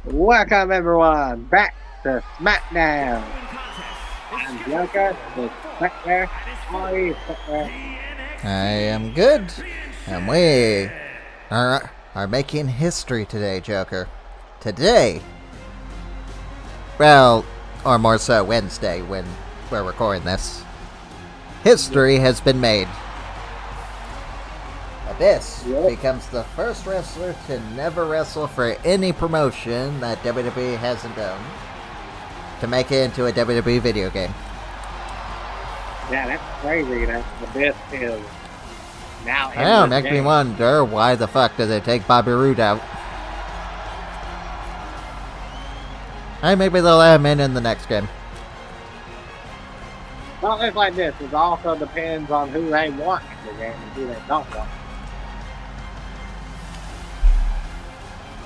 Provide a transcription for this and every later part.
Welcome everyone back to Smackdown. I'm Ruca, the Smackdown. How are you, Smackdown? I am good, and we are making history today, Joker. Today, well, or more so Wednesday when we're recording this, history has been made. Abyss becomes the first wrestler to never wrestle for any promotion that WWE hasn't done to make it into a WWE video game. Yeah, that's crazy. That Abyss is now in Yeah, the makes me game. wonder why the fuck did they take Bobby Roode out? Hey, maybe they'll let him in the next game. Well, it's like this. It also depends on who they want in the game and who they don't want.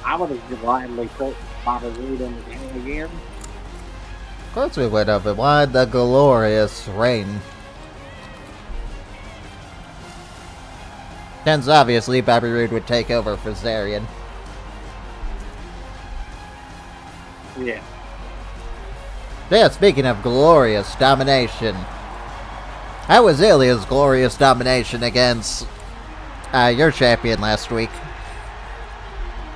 I would have gladly put Bobby Roode in the game again. Of course we would have, but why the glorious reign? Since obviously Bobby Roode would take over for Zarian. Yeah. Yeah, speaking of glorious domination. How was Ilja's glorious domination against your champion last week?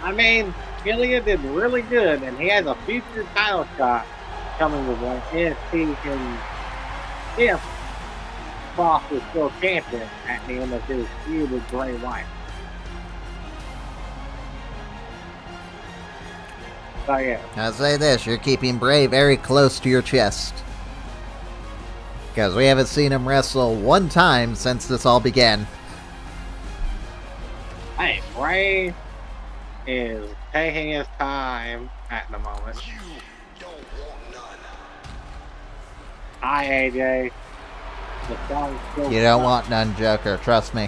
I mean, Ilja did really good, and he has a future title shot coming with one if Kross is still champion at the end of his feud with Bray Wyatt. So yeah. I'll say this, you're keeping Bray very close to your chest. Because we haven't seen him wrestle one time since this all began. Hey, Bray is taking his time at the moment. Hi, AJ. The song's still You don't want none, Joker, trust me.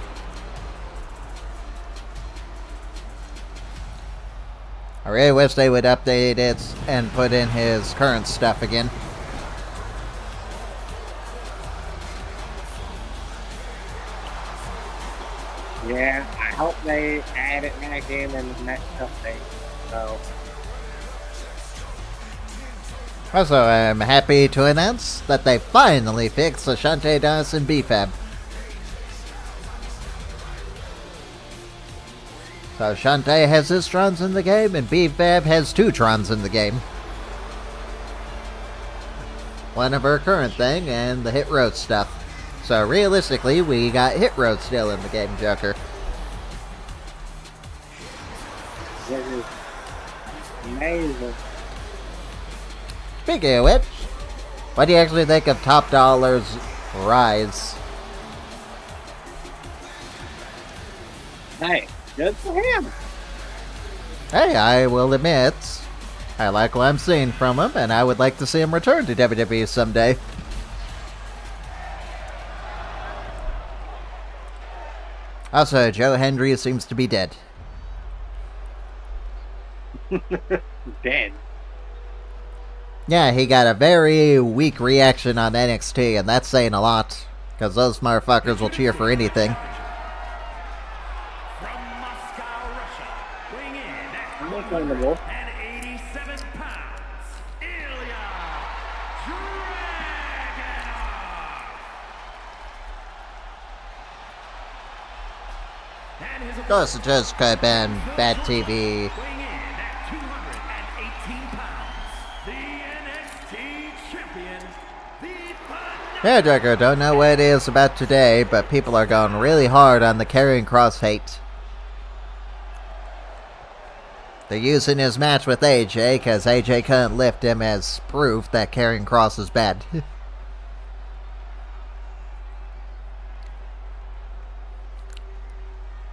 I really wish they would update it and put in his current stuff again. Yeah, I hope they add it back in the next update. So, Also, I'm happy to announce that they finally fixed Ashante Dance and B-Fab. So Ashante has his Trons in the game, and B-Fab has 2 Trons in the game. One of her current thing, and the Hit Road stuff. So realistically, we got Hit Road still in the game, Joker. this is amazing. Speaking of which, what do you actually think of Top Dollar's rise? Hey, good for him. Hey, I will admit, I like what I'm seeing from him, and I would like to see him return to WWE someday. Also, Joe Hendry seems to be dead. Dead. Yeah, he got a very weak reaction on NXT, and that's saying a lot, because those motherfuckers will cheer for anything. From Moscow, Russia, weighing in at Understandable. 187 pounds, Ilja Dragunov. Of course, it just could have been bad TV. Weighing in at 218 pounds, the NXT Champions, the Yeah, Joker, don't know what it is about today, but people are going really hard on the Karrion Kross hate. They're using his match with AJ, because AJ couldn't lift him as proof that Karrion Kross is bad.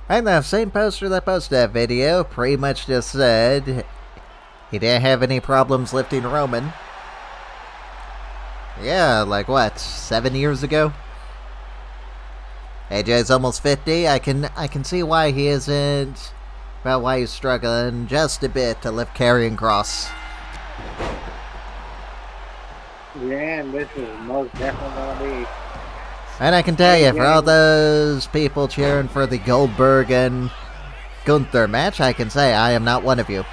And the same poster that posted that video pretty much just said he didn't have any problems lifting Roman. Yeah, like what, 7 years ago? AJ's almost 50. I can see why he isn't, well, why he's struggling just a bit to lift Karrion Kross. Yeah, and this is most definitely going to be. And I can tell you, for all those people cheering for the Goldberg and Gunther match, I can say I am not one of you.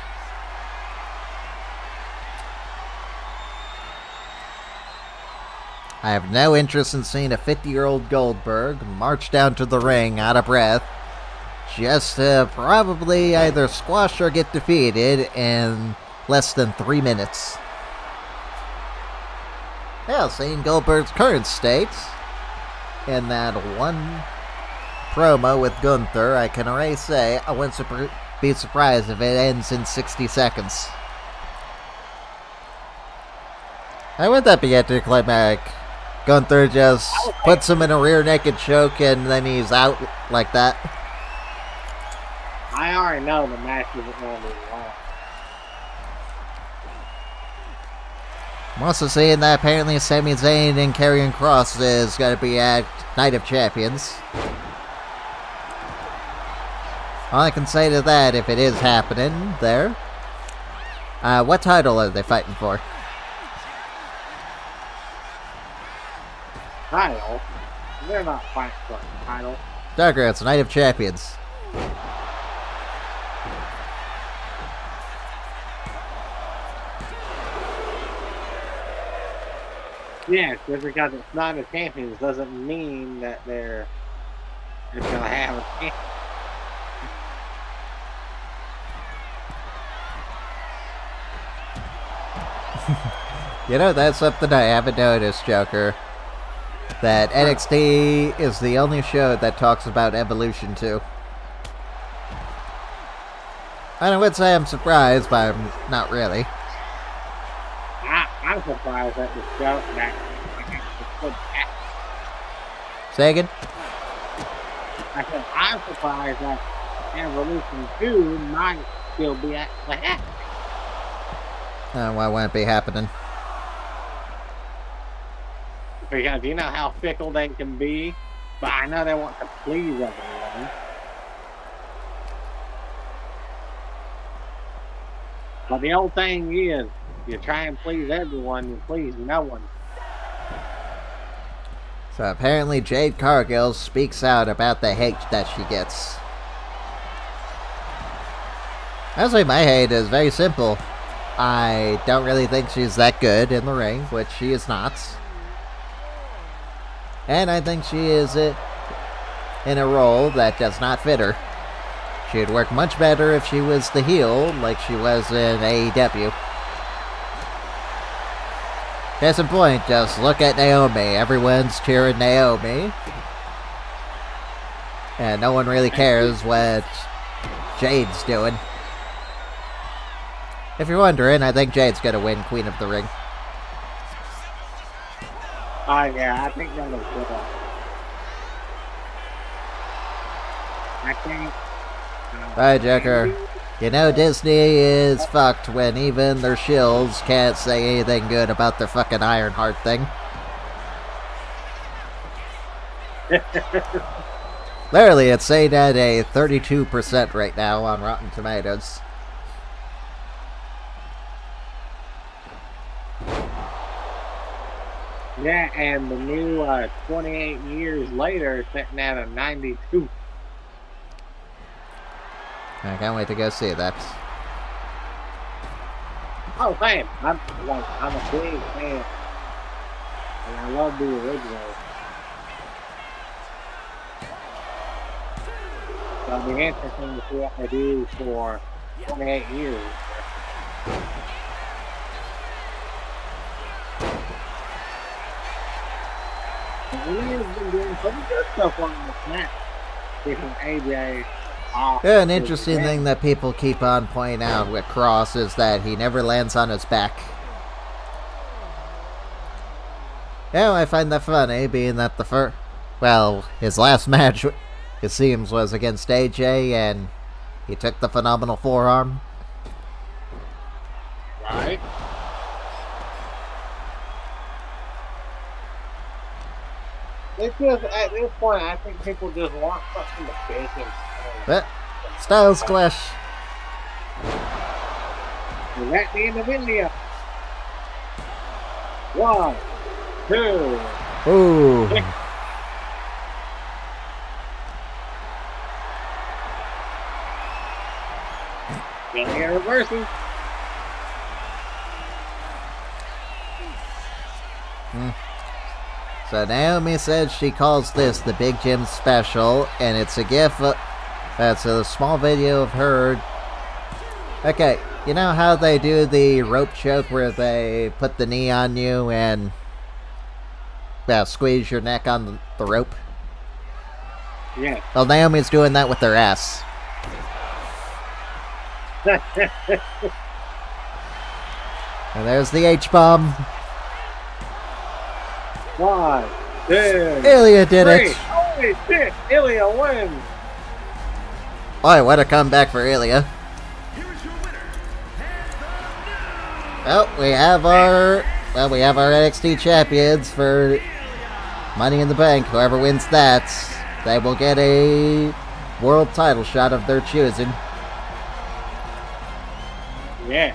I have no interest in seeing a 50-year-old Goldberg march down to the ring out of breath just to probably either squash or get defeated in less than 3 minutes. Yeah, seeing Goldberg's current state in that one promo with Gunther, I can already say I wouldn't be surprised if it ends in 60 seconds. How would that be anticlimactic? Gunther just puts him in a rear naked choke and then he's out like that. I already know the match isn't going to be long. I'm also seeing that apparently Sami Zayn and Karrion Kross is going to be at Night of Champions. All I can say to that, if it is happening there, what title are they fighting for? Title? They're not fighting for a title. Darker, it's Night of Champions. Yes, just because it's not a champions doesn't mean that they're just going to have a champion. You know, that's something I haven't noticed, Joker. That NXT is the only show that talks about Evolution 2. I would say I'm surprised, but I'm not really. I'm surprised that the show that Say again? I said I'm surprised that Evolution 2 might still be actually happening. Why won't it be happening? Because you know how fickle they can be, but I know they want to please everyone. But the old thing is, you try and please everyone, you please no one. So apparently Jade Cargill speaks out about the hate that she gets. Honestly, my hate is very simple. I don't really think she's that good in the ring, which she is not. And I think she is in a role that does not fit her. She'd work much better if she was the heel, like she was in AEW. Case in point, just look at Naomi. Everyone's cheering Naomi. And no one really cares what Jade's doing. If you're wondering, I think Jade's gonna win Queen of the Ring. Oh yeah, I think that'll good. I think. Alright, Joker. You know Disney is fucked when even their shills can't say anything good about their fucking Ironheart thing. Literally, it's saying at a 32% right now on Rotten Tomatoes. Yeah, and the new 28 years later, sitting at a 92. I can't wait to go see that. Oh, same. I'm a big fan, and I love the original. So it'll be interesting to see what they do for 28 years. Rhea's been doing pretty good stuff on the snap. Taking AJ off. Yeah, an interesting thing that people keep on pointing out with Kross is that he never lands on his back. Yeah, I find that funny, being that his last match, it seems, was against AJ, and he took the phenomenal forearm. Right. It's just, at this point, I think people just want something to bitch and But, Styles Clash. Is that the end of India? 1, 2. Ooh. Gonna get reversing. So Naomi said she calls this the Big Jim Special, and it's a gif. That's a small video of her. Okay, you know how they do the rope choke where they put the knee on you and squeeze your neck on the rope? Yeah. Well, Naomi's doing that with her ass. And there's the H-bomb. 1, 2, Ilja did 3. it. Holy shit! Ilja wins. Boy, what a comeback for Ilja. Oh, we have our NXT champions for Money in the Bank. Whoever wins that, they will get a world title shot of their choosing. Yeah.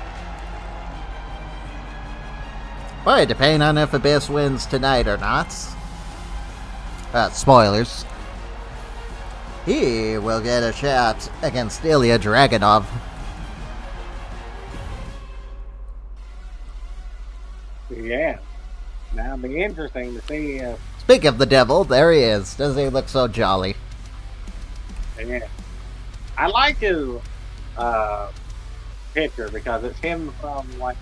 Boy, depending on if Abyss wins tonight or not. Spoilers. He will get a shot against Ilja Dragunov. Yeah. Now it'll be interesting to see if... Speaking of the devil, there he is. Doesn't he look so jolly? Yeah. I like his picture because it's him from like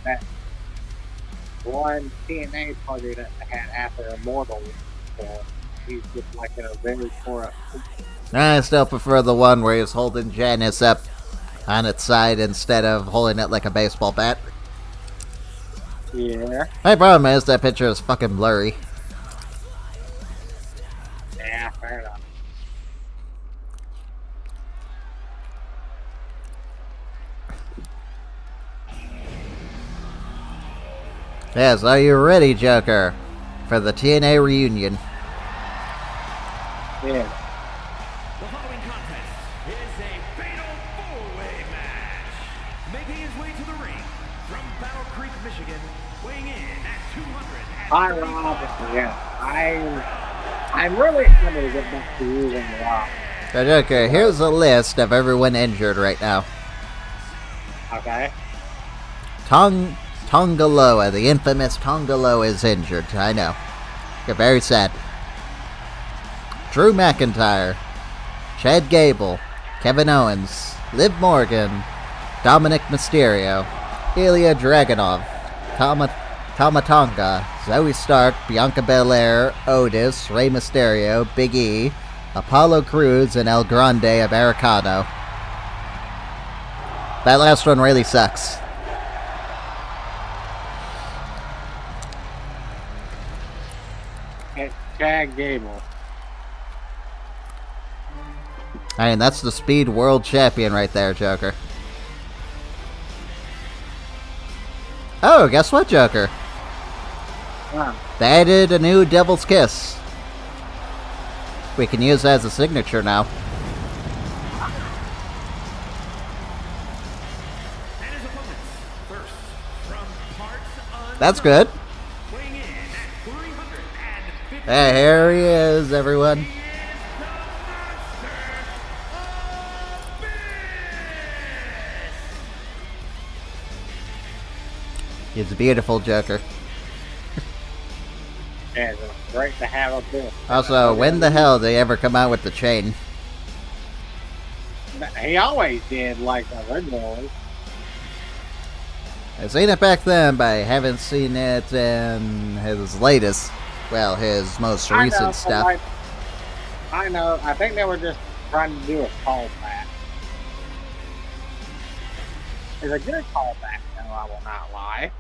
that one TNA party that they had after Immortal. So he's just like a very poor. I still prefer the one where he's holding Janice up on its side instead of holding it like a baseball bat. Yeah. My problem is that picture is fucking blurry. Yeah, fair enough. Yes, are you ready, Joker, for the TNA reunion? Yeah. The following contest is a fatal four-way match. Making his way to the ring from Battle Creek, Michigan, weighing in at 200. Hi, Rob. Yeah. I'm really excited to get back to using Rob. So, Joker, here's a list of everyone injured right now. Okay. Tongaloa, the infamous Tongaloa, is injured. I know. You're very sad. Drew McIntyre, Chad Gable, Kevin Owens, Liv Morgan, Dominic Mysterio, Ilja Dragunov, Tama Tonga, Zoe Stark, Bianca Belair, Otis, Rey Mysterio, Big E, Apollo Crews, and El Grande Americano. That last one really sucks. It's Chad Gable. I mean, that's the Speed World Champion right there, Joker. Oh, guess what, Joker? Huh. They added a new Devil's Kiss. We can use that as a signature now. And his opponents, first, from parts That's good. weighing in at 350. Hey, here he is, everyone. He's a beautiful Joker. And it's great to have a bit. Also, when the hell did they ever come out with the chain? He always did, like, originally. I've seen it back then, but I haven't seen it in his latest, well, his most recent stuff. Like, I know. I think they were just trying to do a callback. It's a good callback, though, I will not lie.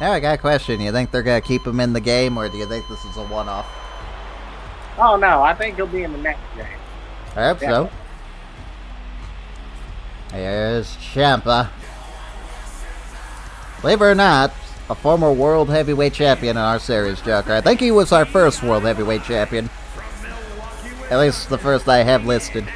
Now I got a question. You think they're going to keep him in the game, or do you think this is a one-off? Oh, no. I think he'll be in the next game. I hope so. Here's Ciampa. Believe it or not, a former World Heavyweight Champion in our series, Joker. I think he was our first World Heavyweight Champion. At least the first I have listed.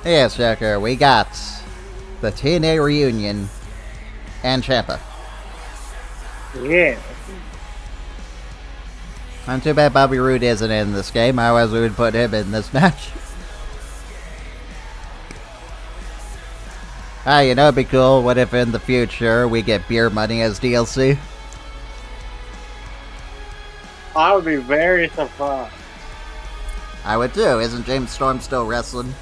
Yes, Joker, we got the TNA reunion and Ciampa. Yeah. I'm too bad Bobby Roode isn't in this game. Otherwise, we would put him in this match. Ah, you know, it'd be cool. What if in the future we get beer money as DLC? I would be very surprised. I would too. Isn't James Storm still wrestling?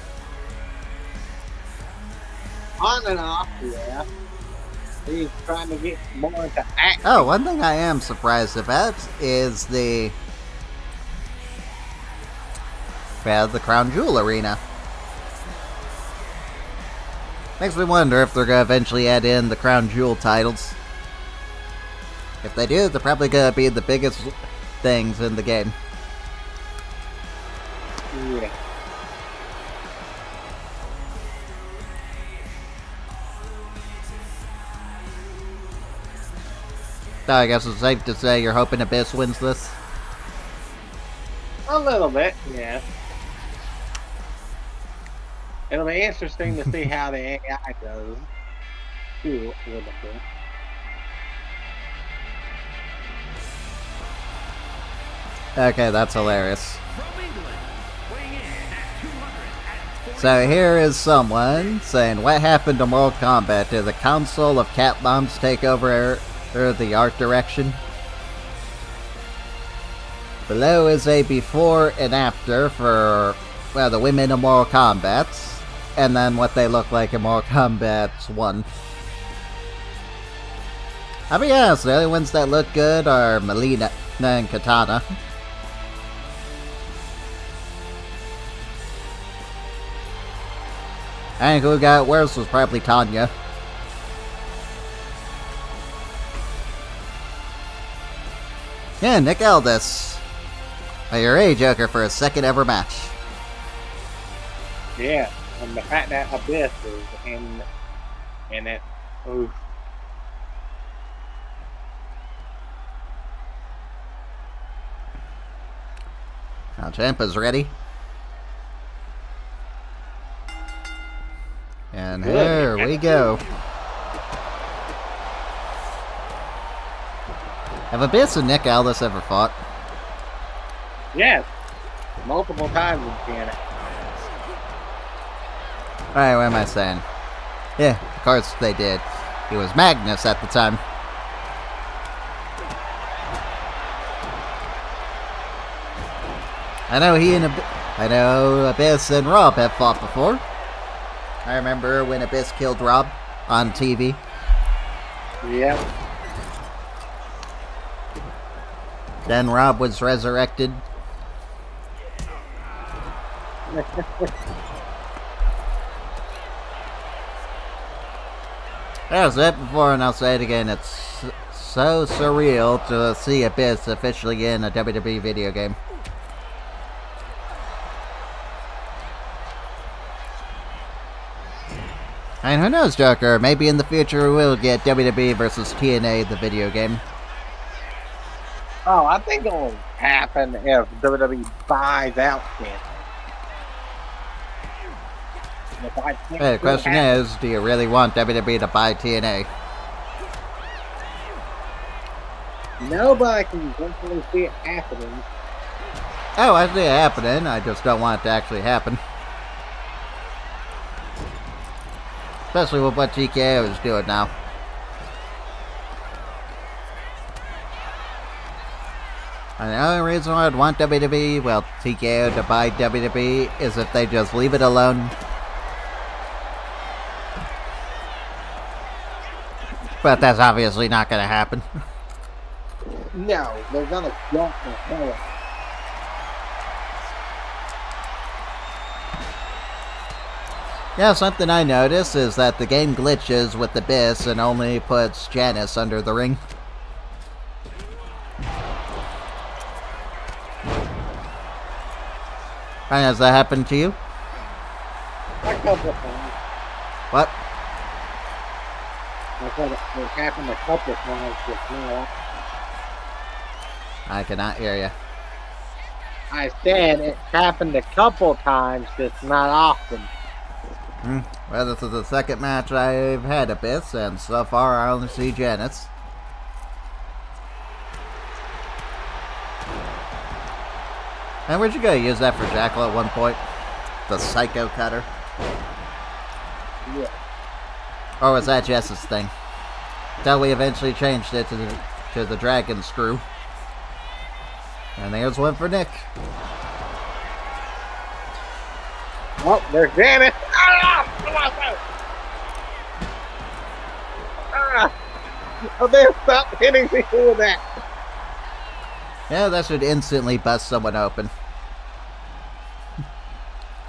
On and off, yeah. He's trying to get more into acting. Oh, one thing I am surprised about is the Crown Jewel Arena. Makes me wonder if they're going to eventually add in the Crown Jewel titles. If they do, they're probably going to be the biggest things in the game. Yeah. So I guess it's safe to say you're hoping Abyss wins this? A little bit, yeah. It'll be interesting to see how the AI does too with the thing. Okay, that's hilarious. From England, weighing in at 240. So here is someone saying, what happened to Mortal Kombat? Did the Council of Cat Bombs take over the art direction? Below is a before and after for, well, the women in Mortal Kombat. And then what they look like in Mortal Kombat 1. I'll be honest, the only ones that look good are Melina and Katana. I think who got worse was probably Tanya. Yeah, Nick Aldis. You're a Joker for a second ever match. Yeah, and the fact that Abyss is in it. Oof. Now Ciampa's ready. And Good. here we go. Have Abyss and Nick Aldis ever fought? Yes, multiple times in TNA. Alright, what am I saying? Yeah, of course they did. He was Magnus at the time. I know Abyss and Rob have fought before. I remember when Abyss killed Rob on TV. Yep. Then Rob was resurrected. That was it before, and I'll say it again. It's so surreal to see Abyss officially in a WWE video game. And who knows, Joker? Maybe in the future we'll get WWE versus TNA, the video game. Oh, I think it will happen if WWE buys out TNA. Hey, the question is, do you really want WWE to buy TNA? Nobody can definitely see it happening. Oh, I see it happening. I just don't want it to actually happen. Especially with what TKO is doing now. And the only reason why I'd want WWE, well, TKO to buy WWE, is if they just leave it alone. But that's obviously not going to happen. No, they're gonna jump the hell out. Yeah, something I noticed is that the game glitches with Abyss and only puts Janice under the ring. And has that happened to you? A couple of times. What? I said it happened a couple of times with Nile. I cannot hear you. I said it happened a couple times, just not often. Well, this is the second match I've had Abyss, and so far I only see Janice. And where'd you go? Use that for Jackal at one point? The Psycho Cutter? Yeah. Or was that Jess's thing? Until we eventually changed it to the Dragon Screw. And there's one for Nick. Oh, there's Janet. Ah! Ah! Oh, man, stop hitting me with that. Yeah, that should instantly bust someone open.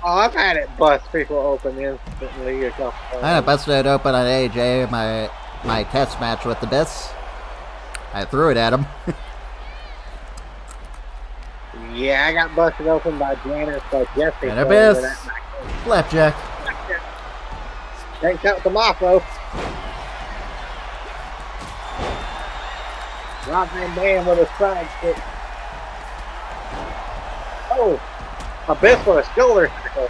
Oh, I've had it bust people open instantly. I busted it open on AJ, my test match with the Abyss. I threw it at him. Yeah, I got busted open by Janet, so Jesse. And Abyss. Flapjack. Thanks out Tommaso. Rob Van Dam with a side kick. Oh, Abyss with a shoulder tackle.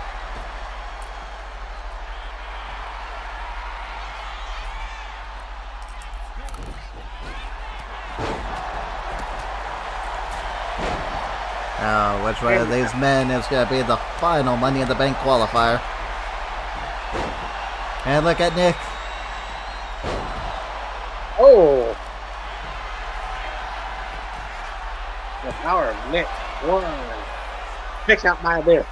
Oh, which one of these men is going to be the final Money in the Bank qualifier? And look at Nick. Oh. The power of Nick. One. Picks out my Abyss.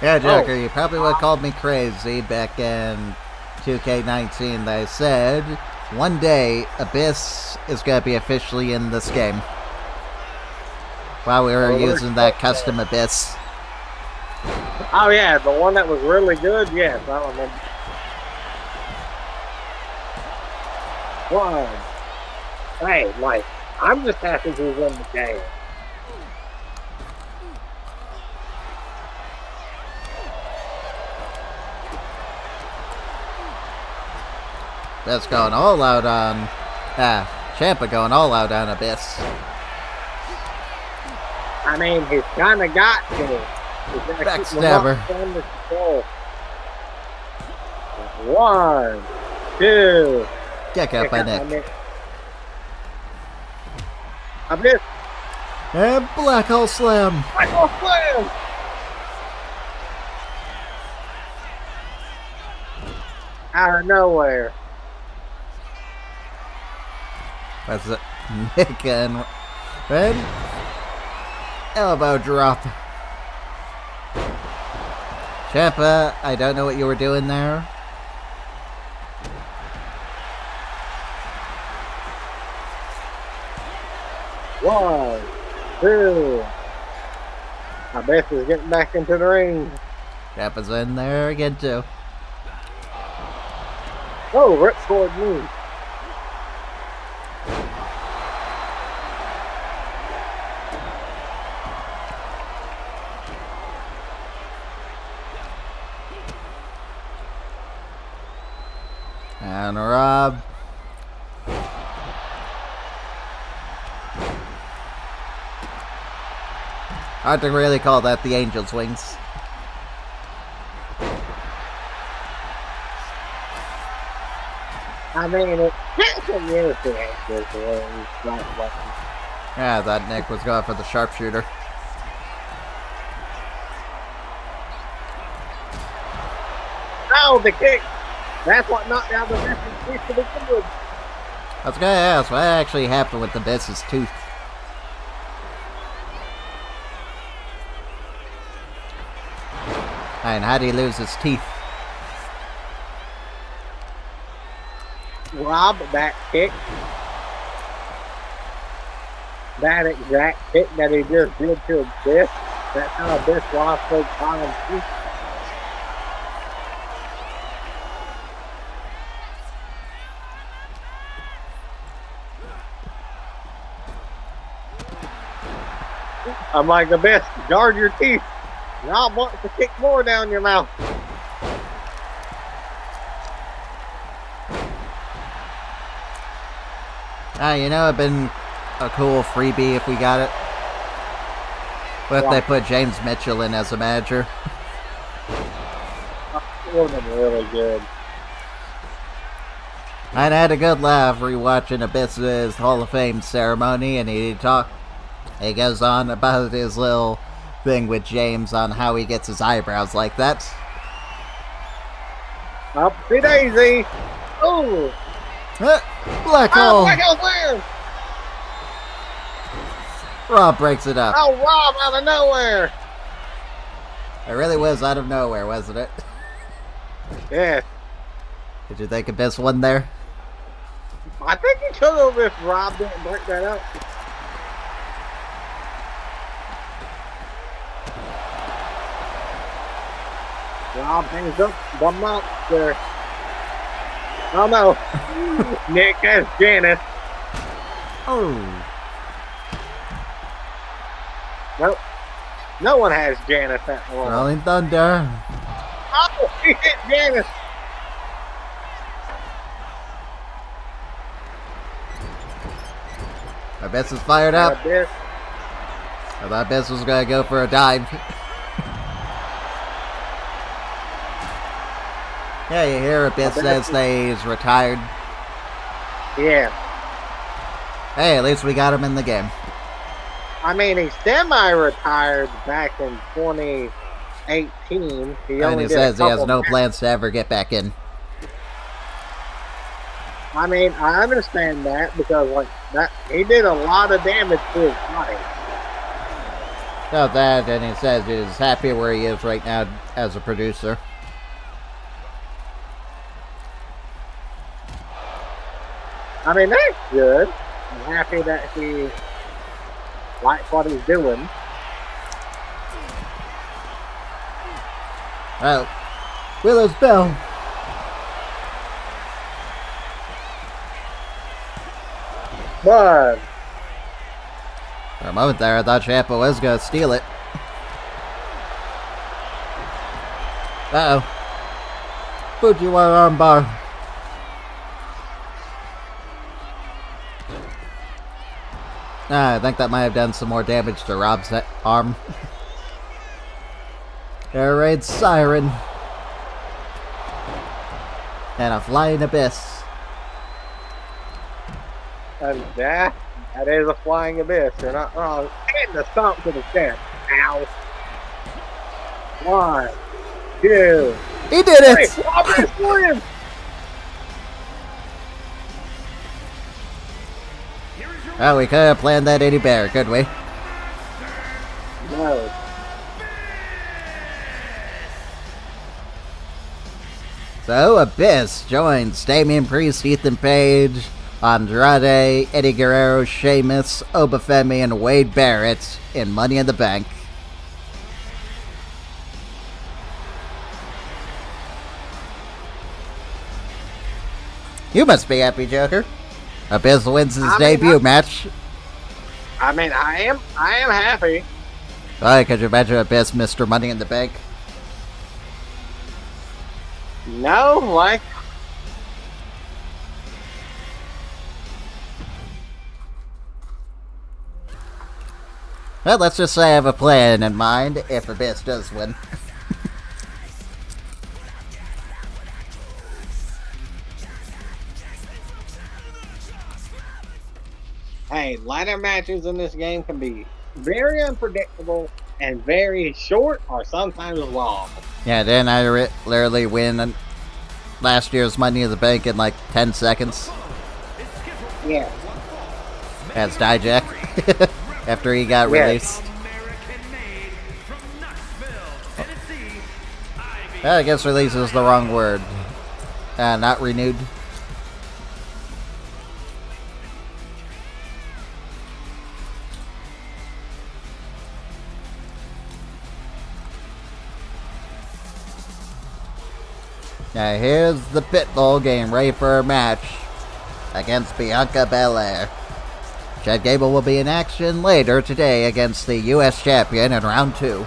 Yeah, Joker, you probably would have called me crazy back in 2K19. They said, one day, Abyss is going to be officially in this game. While we were using that custom Abyss. Oh, yeah, the one that was really good? Yes, I remember. One. Hey, like, I'm just happy to win the game. That's going all out on... Ciampa going all out on Abyss. I mean, he's kind of got to. Backstabber. One, two. Kick out by Nick. Abyss. And Black Hole Slam. Black Hole Slam. Out of nowhere. That's it. Nick and Red. Elbow drop. Ciampa, I don't know what you were doing there. One, two. Abyss is getting back into the ring. Ciampa's in there again too. Oh, ripcord move. And Rob. Hard to really call that the Angel's Wings. I mean, it's years to Angel's Wings. Yeah, I thought Nick was going for the sharpshooter. Oh, the kick! That's what knocked down the message piece to begin with. I was gonna ask, what actually happened with the Abyss's tooth? And how did he lose his teeth? Rob, that kick. That exact kick that he just did to Abyss. That's how Abyss lost those common teeth. I'm like, Abyss, guard your teeth. Rob wants to kick more down your mouth. You know, it'd been a cool freebie if we got it. What if they put James Mitchell in as a manager? It would have been really good. I had a good laugh rewatching Abyss's Hall of Fame ceremony, and he He goes on about his little thing with James on how he gets his eyebrows like that. Upsy daisy. Oh. Black hole. Black hole where? Rob breaks it up. Oh, Rob out of nowhere. It really was out of nowhere, wasn't it? Yeah. Did you think Abyss won there? I think he could have if Rob didn't break that up. Rob hangs up one monster. Oh no. Nick has Janice. Oh. Nope. No one has Janice that long. Rolling Thunder. Oh, he hit Janice. Abyss is fired up. Abyss. I thought Abyss was going to go for a dive. Yeah, you hear Abyss says that he's retired. Yeah. Hey, at least we got him in the game. I mean, he semi-retired back in 2018. And he says he has no plans to ever get back in. I mean, I understand that because, like, that he did a lot of damage to his body. So that, and he says he's happy where he is right now as a producer. I mean, that's good. I'm happy that he likes what he's doing. Well, Willow's Bell. But For a moment there, I thought Ciampa was going to steal it. Uh-oh. Fujiwara armbar. I think that might have done some more damage to Rob's arm. Air Raid Siren. And a Flying Abyss. and that is a flying abyss. You're not wrong. And the stomp to the chest. Ow. 1, 2. He did it! Hey, Abyss wins! Well, we could have planned that any better, could we? No. So, Abyss joins Damian Priest, Ethan Page, Andrade, Eddie Guerrero, Sheamus, Obafemi, and Wade Barrett in Money in the Bank. You must be happy, Joker. Abyss wins his debut match. I mean, I am happy. Oh, could you imagine Abyss, Mr. Money in the Bank? No, like, Well, let's just say I have a plan in mind if Abyss does win. hey, ladder matches in this game can be very unpredictable and very short or sometimes long. Yeah, then I literally win last year's Money in the Bank in like 10 seconds. Yeah. As Dijak. After he got released. Well, I guess release is the wrong word. Not renewed. Now here's the Pitbull getting ready for a match against Bianca Belair. Chad Gable will be in action later today against the U.S. Champion in round 2.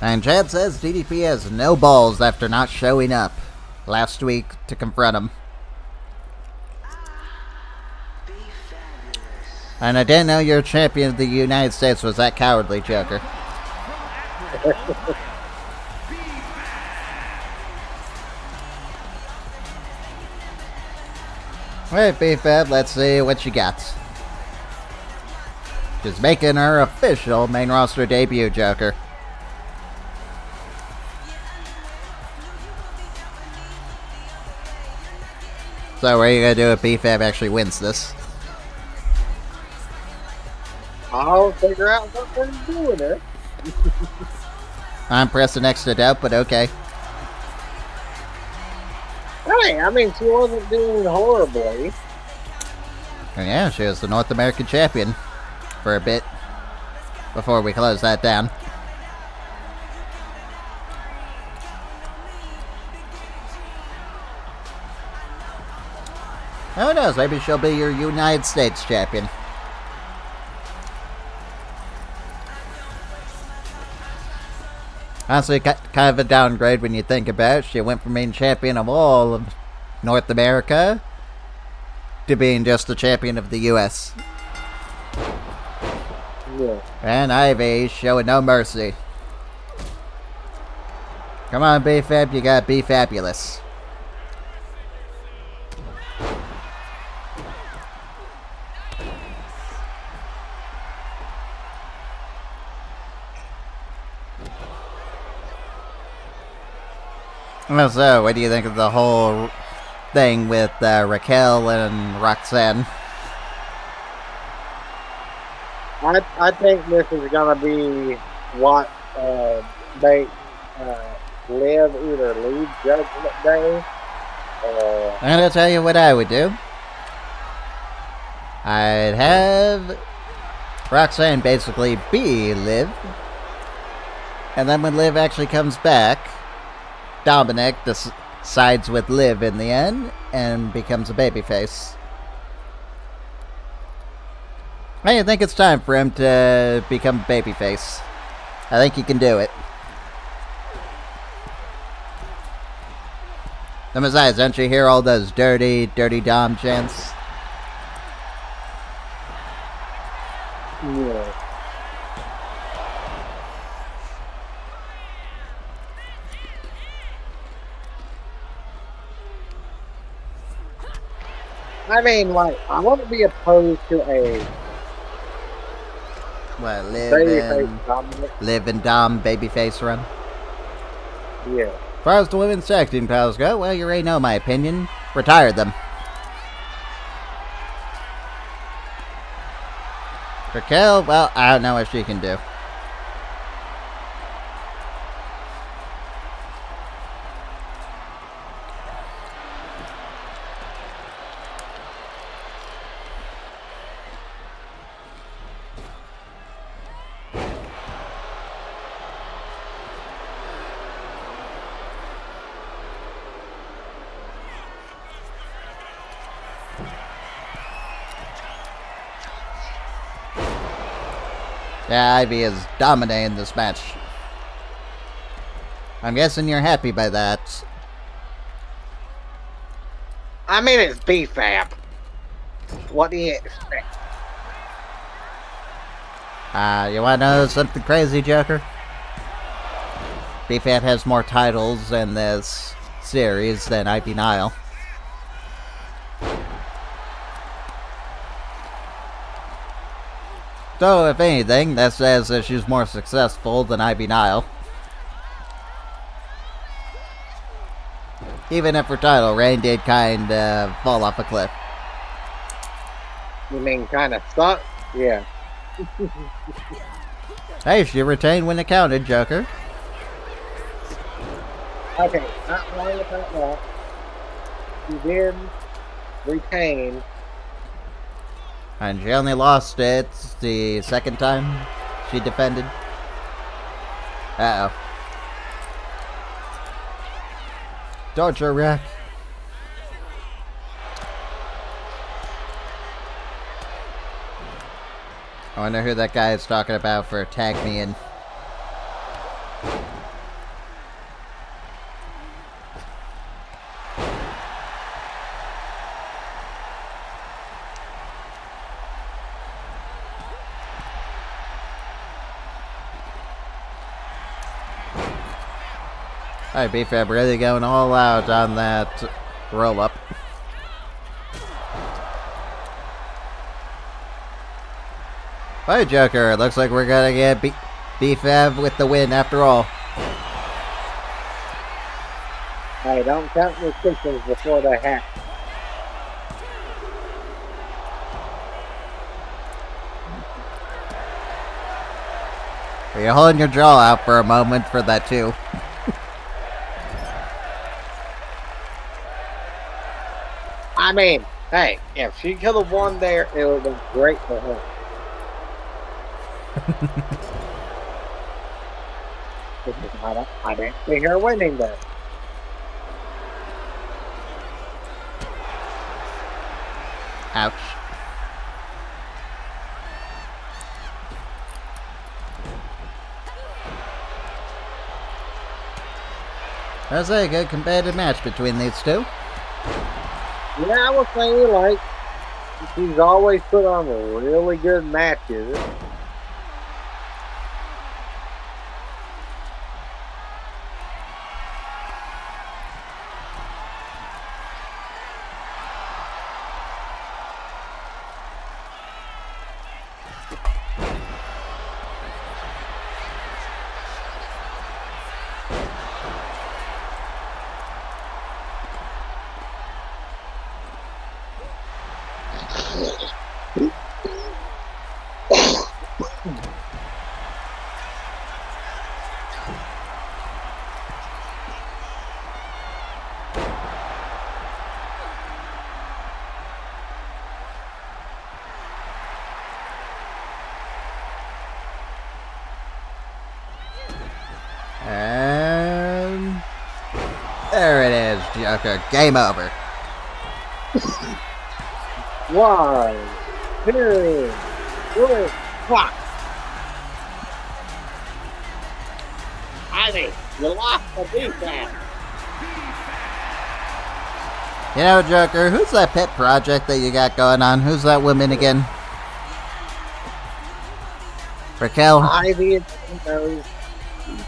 And Chad says DDP has no balls after not showing up last week to confront him. And I didn't know your champion of the United States was that cowardly, Joker. Alright, B-Fab, let's see what you got. She's making her official main roster debut, Joker. So what are you going to do if B-Fab actually wins this? I'll figure out what they're doing there. I'm pressing X to doubt, but okay. Hey, I mean, she wasn't doing horribly. And yeah, she was the North American champion for a bit before we close that down. Who knows, maybe she'll be your United States champion. Honestly, kind of a downgrade when you think about it. She went from being champion of all of North America to being just the champion of the US. Yeah. And Ivy showing no mercy. Come on, B-Fab, you gotta be fabulous. So, what do you think of the whole thing with Raquel and Roxanne? I think this is gonna be what they live either leave Judgment Day. I'm gonna tell you what I would do. I'd have Roxanne basically be Liv, and then when Liv actually comes back, Dominic sides with Liv in the end and becomes a babyface. I think it's time for him to become a babyface. I think he can do it. And besides, don't you hear all those dirty Dom chants? Yeah. I mean, like, I wouldn't be opposed to a What, babyface Liv and Dom babyface run? Yeah. As far as the women's tag team titles go, well, you already know my opinion. Retire them. Raquel, well, I don't know what she can do. Yeah, Ivy is dominating this match. I'm guessing you're happy by that. I mean, it's B-Fab. What do you expect? You wanna know something crazy, Joker? B-Fab has more titles in this series than Ivy Nile. So, if anything, that says that she's more successful than Ivy Nile. Even if her title reign did kind of fall off a cliff. You mean kind of suck? Yeah. Hey, she retained when it counted, Joker. Okay, not wrong about that. You did retain. And she only lost it the second time she defended. Uh-oh. Torture rack. I wonder who that guy is talking about for tag me in. Alright, B-Fab really going all out on that roll-up. Bye, Joker. Looks like we're gonna get B-Fab with the win after all. Hey, don't count your chickens before they hatch. You're holding your jaw out for a moment for that, too. I mean, hey, if she could have won there, it would have been great for her. I didn't see her winning there. Ouch. That's a good competitive match between these two. Yeah, I was saying, like, she's always put on really good matches. And there it is, Joker. Game over. 1, 2, 3, 4. I mean, you lost the B-Fab. You know, Joker, who's that pet project that you got going on? Who's that woman again? Raquel? Ivy,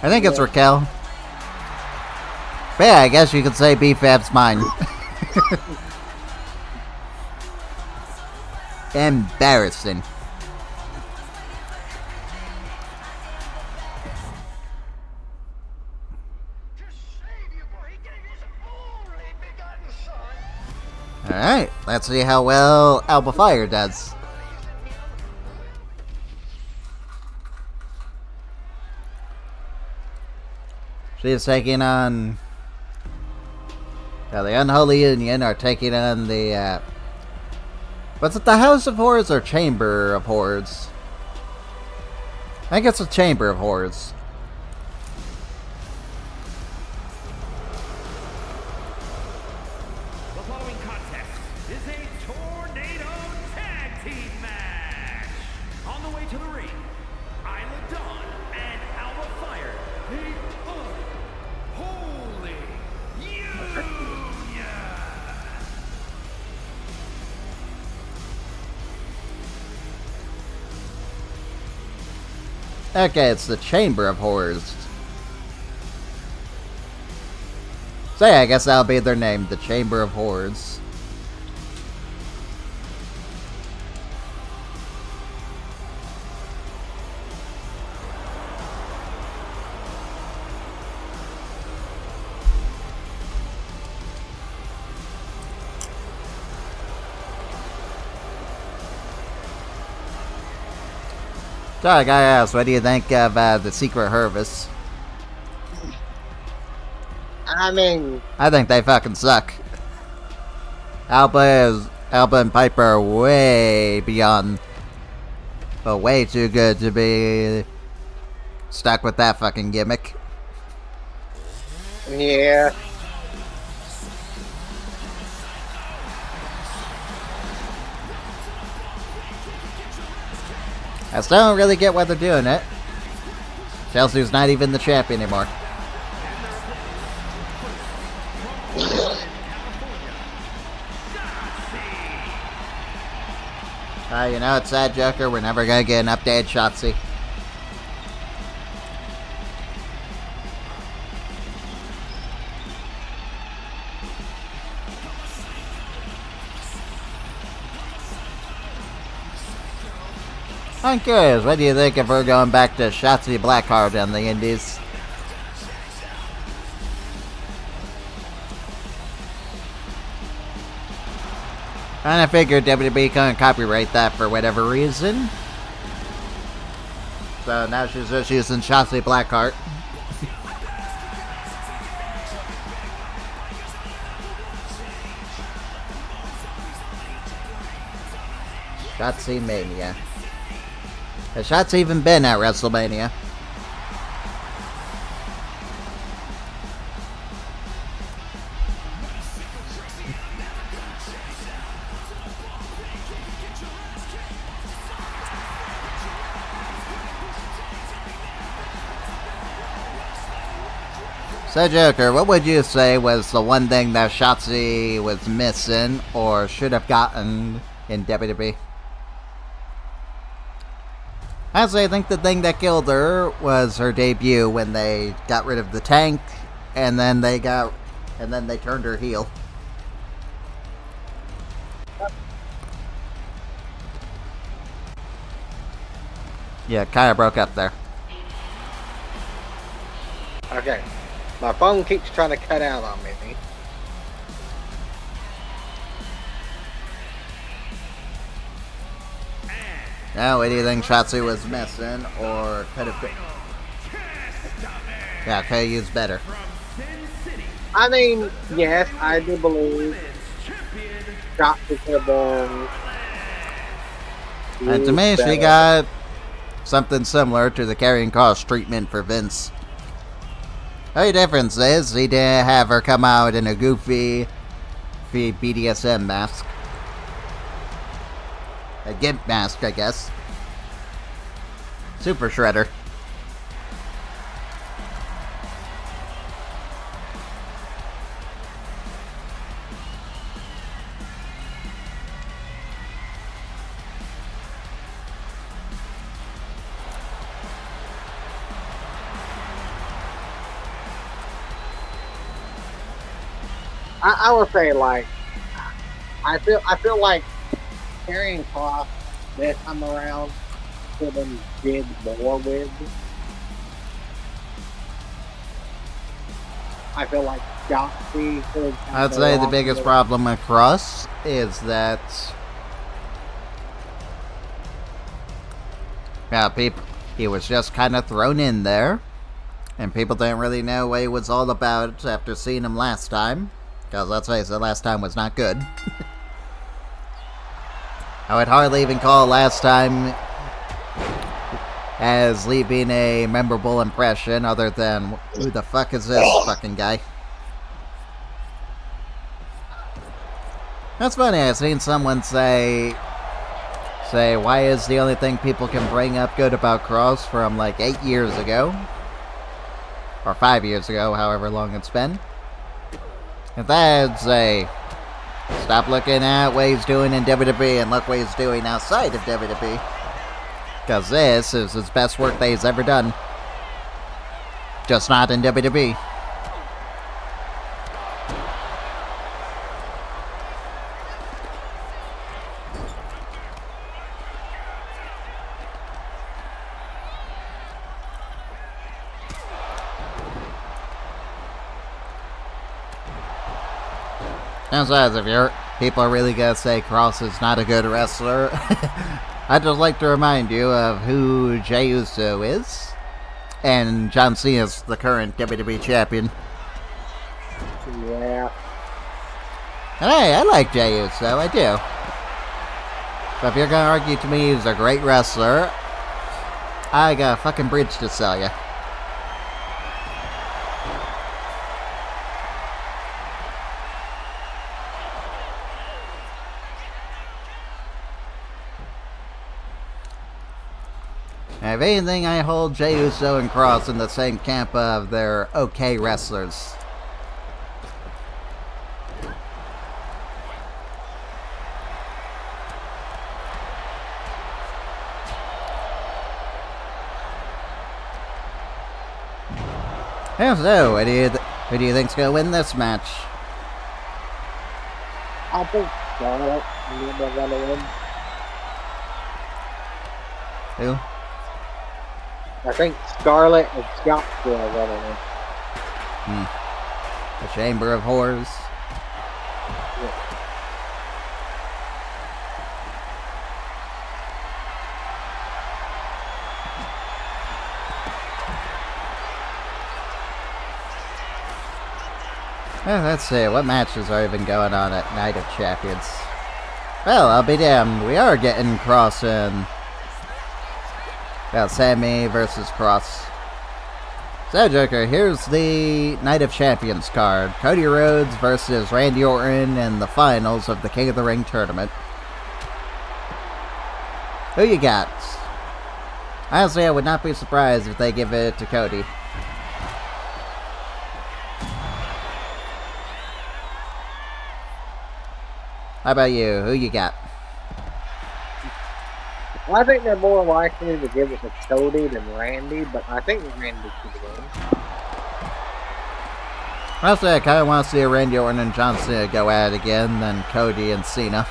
I think it's Raquel. But yeah, I guess you could say B-Fab's mine. Embarrassing. Alright, let's see how well Alba Fire does. She's taking on... Now, the Unholy Union are taking on the... what's it, the House of Horrors or Chamber of Horrors? I think it's the Chamber of Horrors. The following contest is a Tornado Tag Team match. On the way to the ring, Isla Dawn and Alba Fire, the Unholy Union. Okay, it's the Chamber of Horrors. So yeah, I guess that'll be their name, the Chamber of Horrors. So I gotta ask, what do you think of the Secret Harvest? I mean, I think they fucking suck. Alba and Piper are way beyond, but way too good to be stuck with that fucking gimmick. yeah. I still don't really get why they're doing it. Chelsea's not even the champion anymore. You know, it's sad, Joker. We're never gonna get an updated Shotzi. I'm curious, what do you think if we're going back to Shotzi Blackheart on the Indies? And I figured WWE couldn't copyright that for whatever reason. So now she's just using Shotzi Blackheart. Shotzi Mania. Has Shotzi even been at WrestleMania? So Joker, what would you say was the one thing that Shotzi was missing or should have gotten in WWE? Honestly, I think the thing that killed her was her debut when they got rid of the tank, and then they turned her heel. Yeah, kinda broke up there. Okay. My phone keeps trying to cut out on me. Now, what do you think Shotzi was missing, or could have been? Yeah, could have used better. I mean, yes, I do believe Shotzi could have been. And to me, she got something similar to the Karrion Kross treatment for Vince. The only difference is he didn't have her come out in a goofy BDSM mask. A gimp mask, I guess. Super Shredder. I would say, like, I feel like Karrion Kross this time around could have did more with. I feel like Shotzi could have. I'd say the biggest problem with Kross is that, yeah, he was just kind of thrown in there, and people didn't really know what he was all about after seeing him last time. Because let's face it, last time was not good. I would hardly even call last time as leaving a memorable impression other than, who the fuck is this fucking guy? That's funny, I've seen someone say, why is the only thing people can bring up good about Kross from like 8 years ago? Or 5 years ago, however long it's been. And that'd say, stop looking at what he's doing in WWE and look what he's doing outside of WWE. Because this is his best work that he's ever done. Just not in WWE. Besides, if people are really gonna say Kross is not a good wrestler, I'd just like to remind you of who Jey Uso is, and John Cena's the current WWE champion. Yeah. And hey, I like Jey Uso, I do. But if you're gonna argue to me he's a great wrestler, I got a fucking bridge to sell you. If anything, I hold Jey Uso and Kross in the same camp of they're okay wrestlers. And so, who do you think's gonna win this match? I think Scarlett is going to win. Who? I think Scarlett and Shotzi are running it. The Chamber of Horrors. Well, let's see, what matches are even going on at Night of Champions? Well, I'll be damned, we are getting Kross in. Well, Sammy versus Kross. So, Joker, here's the Night of Champions card. Cody Rhodes versus Randy Orton in the finals of the King of the Ring tournament. Who you got? Honestly, I would not be surprised if they give it to Cody. How about you? Who you got? Well, I think they're more likely to give it to Cody than Randy, but I think Randy should win. Honestly, I kind of want to see Randy Orton and John Cena go at it again than Cody and Cena.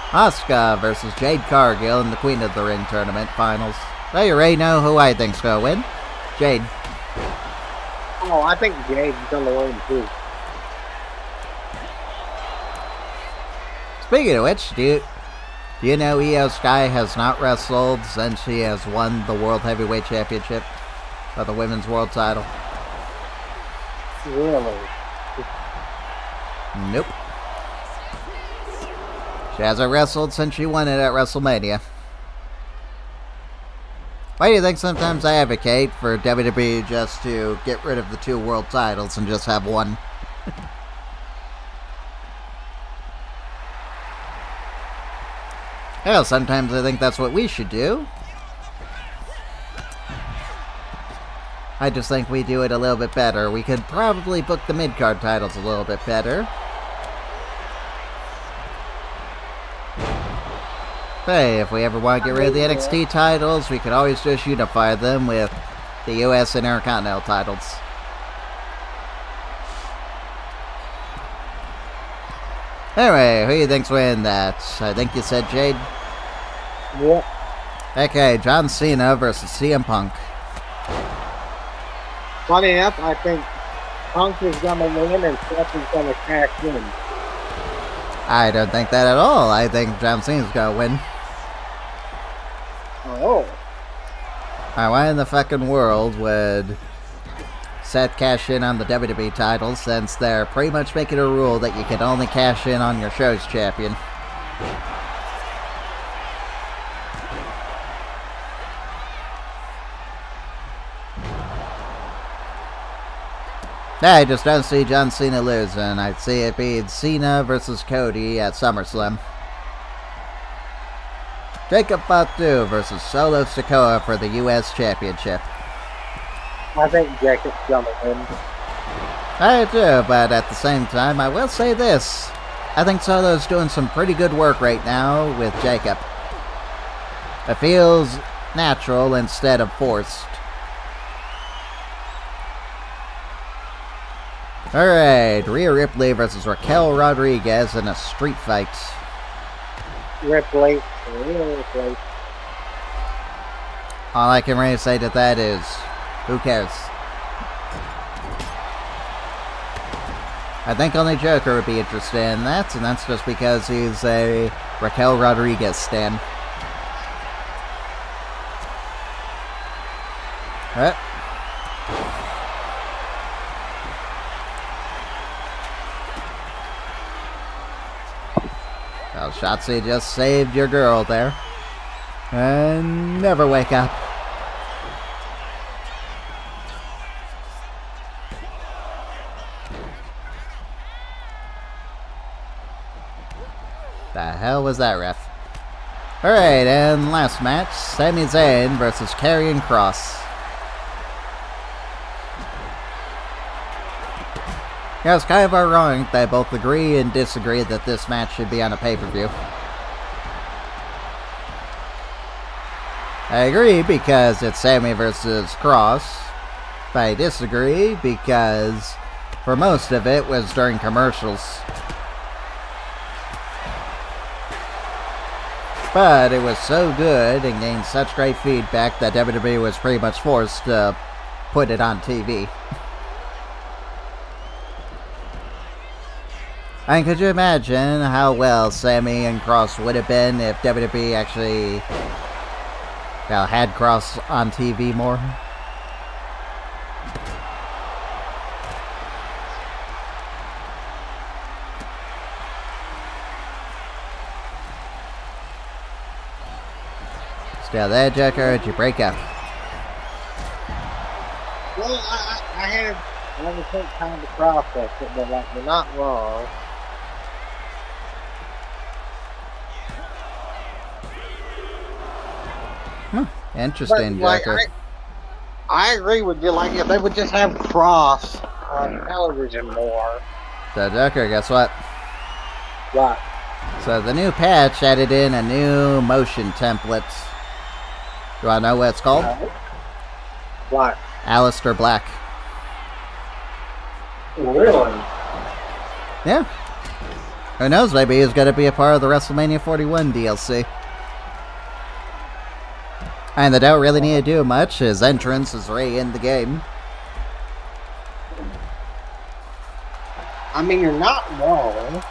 Asuka versus Jade Cargill in the Queen of the Ring tournament finals. So you already know who I think's gonna win. Jade. Oh, I think Jade's gonna win too. Speaking of which, do you know Io Sky has not wrestled since she has won the World Heavyweight Championship? Or the Women's World title? Really? Nope. She hasn't wrestled since she won it at WrestleMania. Why do you think sometimes I advocate for WWE just to get rid of the 2 world titles and just have one? Well, sometimes I think that's what we should do. I just think we do it a little bit better. We could probably book the mid-card titles a little bit better. Hey, if we ever want to get rid of the NXT titles, we could always just unify them with the US Intercontinental titles. Anyway, who do you think's winning that? I think you said Jade? Yep. Okay, John Cena versus CM Punk. Funny enough, I think Punk is gonna win and Seth is gonna cash in. I don't think that at all. I think John Cena's gonna win. Oh. Alright, why in the fucking world would Seth cash in on the WWE title since they're pretty much making a rule that you can only cash in on your show's champion? I just don't see John Cena losing. I'd see it being Cena versus Cody at SummerSlam. Jacob Fatu versus Solo Sikoa for the US Championship. I think Jacob's gonna win. I do, but at the same time, I will say this. I think Solo's doing some pretty good work right now with Jacob. It feels natural instead of forced. Alright, Rhea Ripley versus Raquel Rodriguez in a street fight. Ripley. All I can really say to that is, who cares? I think only Joker would be interested in that, and that's just because he's a Raquel Rodriguez stan. Alright. Well, Shotzi just saved your girl there. And never wake up. The hell was that, ref? Alright, and last match, Sami Zayn versus Karrion Kross. Yeah, it's kind of ironic they both agree and disagree that this match should be on a pay-per-view. I agree because it's Sami versus Kross, but I disagree because for most of it was during commercials. But it was so good and gained such great feedback that WWE was pretty much forced to put it on TV. And could you imagine how well Sammy and Kross would have been if WWE actually had Kross on TV more? Still there, Joker, did you break up? Well, I had to take time to process it, but like, you're not wrong. Interesting, But, like, Joker. I agree with you. Like, if they would just have Kross on television more. So, Joker, guess what? Right. So, the new patch added in a new motion template. Do I know what it's called? What? Aleister Black. Really? Yeah. Who knows, maybe he's going to be a part of the WrestleMania 41 DLC. And they don't really need to do much. His entrance is right in the game. I mean, you're not wrong.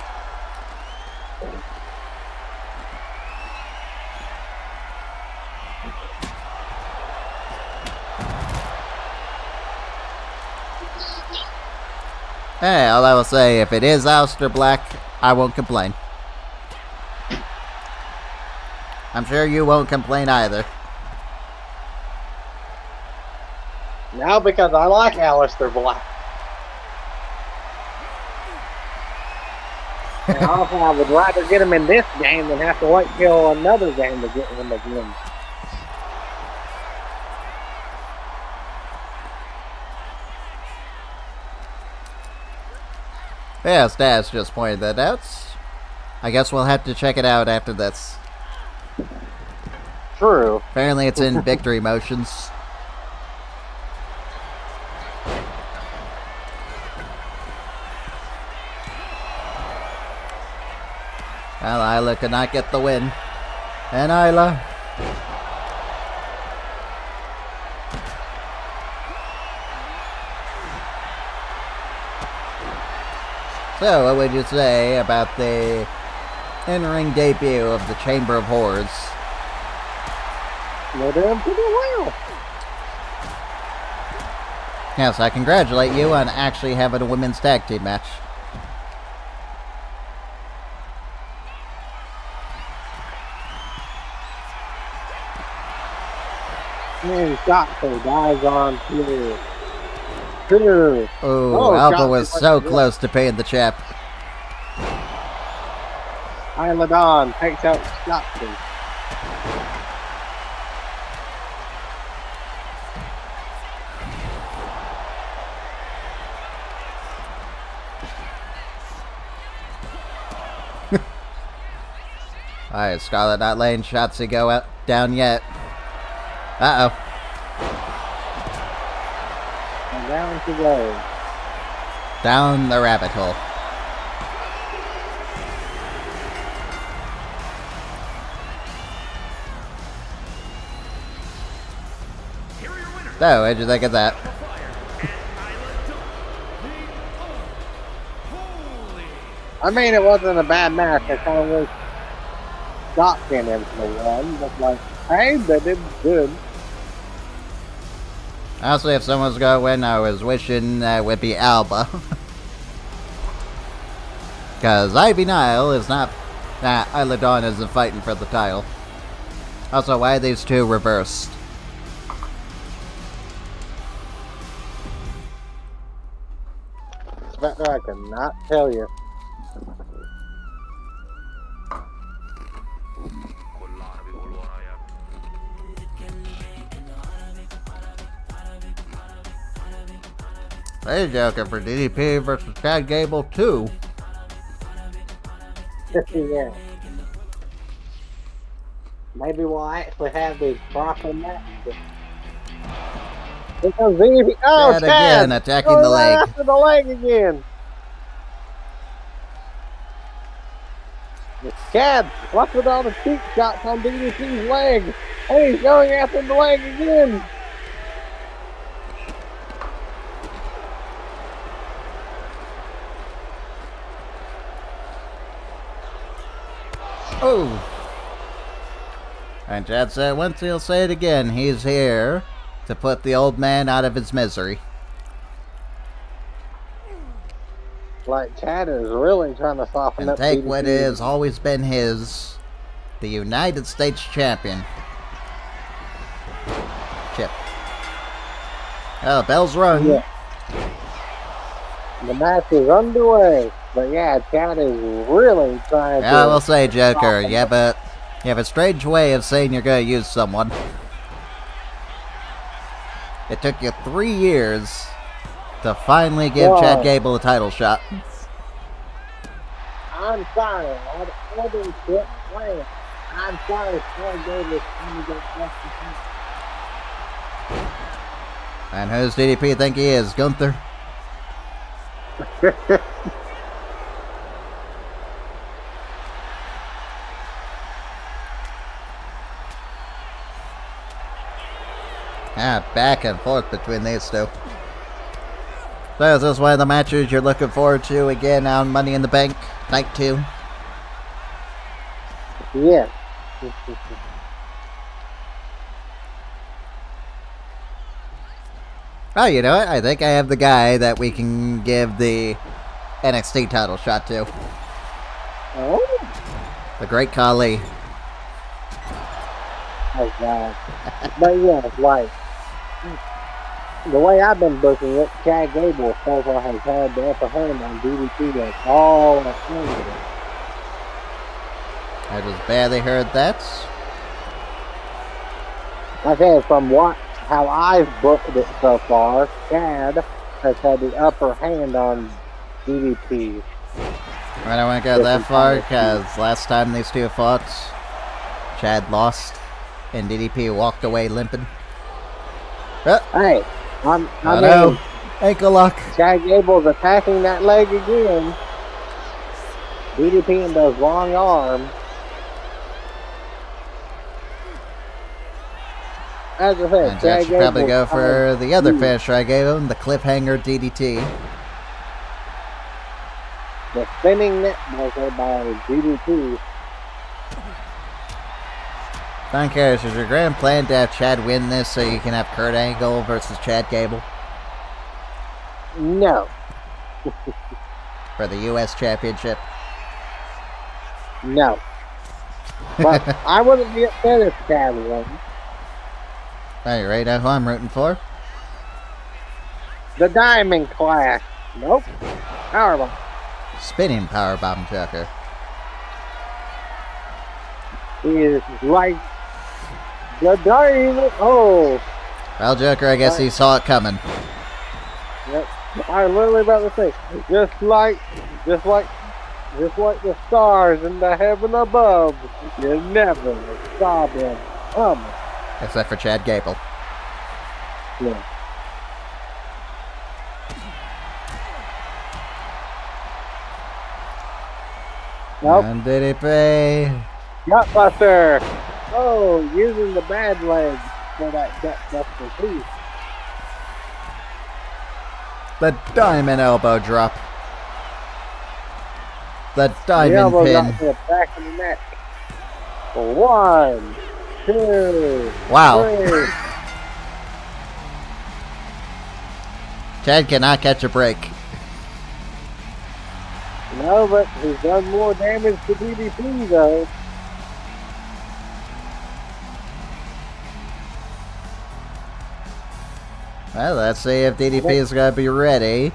Hey, all I will say, if it is Aleister Black, I won't complain. I'm sure you won't complain either. No, because I like Aleister Black. And also, I would rather get him in this game than have to wait till another game to get him again. Yeah, Stas just pointed that out. I guess we'll have to check it out after this. True. Apparently it's in victory motions. Well, Isla could not get the win. And Isla. So, what would you say about the in-ring debut of the Chamber of Horrors? They're doing pretty well. Yes, I congratulate you on actually having a women's tag team match. And Shotzi dies on two. Two. Oh, Alpha Shotzi was went so to close to paying the chap. Isla Dawn takes out Shotzi. Alright, Scarlett not letting Shotzi go out, down yet. Uh-oh. And down she goes. Down the rabbit hole. So, what'd you think of that? I mean, it wasn't a bad match. I kind of wish Scott came in for the one, but like, hey, they did good. Honestly, if someone's gonna win, I was wishing it would be Alba. Because Ivy Nile is not... Nah, Isla Dawn isn't fighting for the title. Also, why are these two reversed? That I cannot tell you. Hey, Joker, for DDP versus Chad Gable 2. Yeah. Maybe we'll actually have these proper matches. Here comes DDP. Oh, Chad Chad! again, attacking the leg. After the leg again. Chad, what's with all the cheap shots on DDP's leg? Hey, he's going after the leg again. Oh! And Chad said once he'll say it again, he's here to put the old man out of his misery. Like, Chad is really trying to soften And up take DDP. what has always been his, the United States Champion. Chip. Oh, bell's rung. Yeah. The match is underway. But yeah, Chad is really trying to... I will say, Joker, you have a strange way of saying you're going to use someone. It took you 3 years to finally give Chad Gable a title shot. I'm sorry. I didn't quit playing. I'm sorry. Chad Gable finally got left And who's DDP think he is? Gunther? Back and forth between these two. So is this one of the matches you're looking forward to again on Money in the Bank Night 2? Yeah. Oh, you know what? I think I have the guy that we can give the NXT title shot to. Oh. The Great Khali. Oh, God. But yeah, like, the way I've been booking it, Chad Gable so far has had the upper hand on DDP like all the time. I just barely heard that. I said, from how I've booked it so far, Chad has had the upper hand on DDP. I don't want to go that far, because last time these two fought, Chad lost, and DDP walked away limping. Hey, I know. Ankle lock. Chad Gable's attacking that leg again. DDP in those long arms. As I said, And Chad should probably go for the other finisher I gave him, the cliffhanger DDT. The spinning net breaker by DDP. Don cares, is your grand plan to have Chad win this so you can have Kurt Angle versus Chad Gable No. for the U.S. Championship? No. But I wouldn't be upset if Chad won. Are you ready to know who I'm rooting for? The Diamond Clash. Nope. Powerbomb. Spinning powerbomb Joker. He is like the Diamond. Oh. Well, Joker, I guess he saw it coming. Yep. I was literally about to say, just like the stars in the heaven above, you never saw them coming. Except for Chad Gable. Yeah. Nope. And DDP. Gutbuster. Oh, using the bad leg for that Gutbuster too. The diamond elbow drop. The The diamond elbow pin. got to the back of the neck. 1, 2, Wow. 3. Chad cannot catch a break. No, but he's done more damage to DDP though. Well, let's see if DDP is going to be ready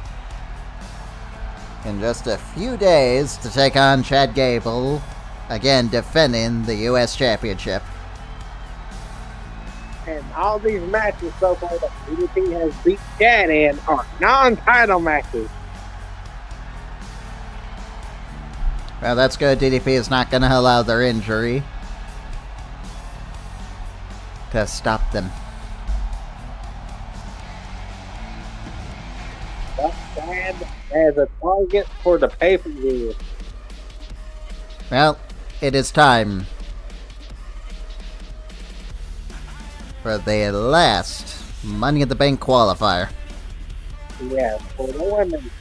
in just a few days to take on Chad Gable, again defending the U.S. Championship. And all these matches so far that DDP has beat Chad in are non-title matches. Well, that's good. DDP is not going to allow their injury to stop them. But Chad as a target for the pay-per-view. Well, it is time for the last Money in the Bank qualifier. Yeah, for the women.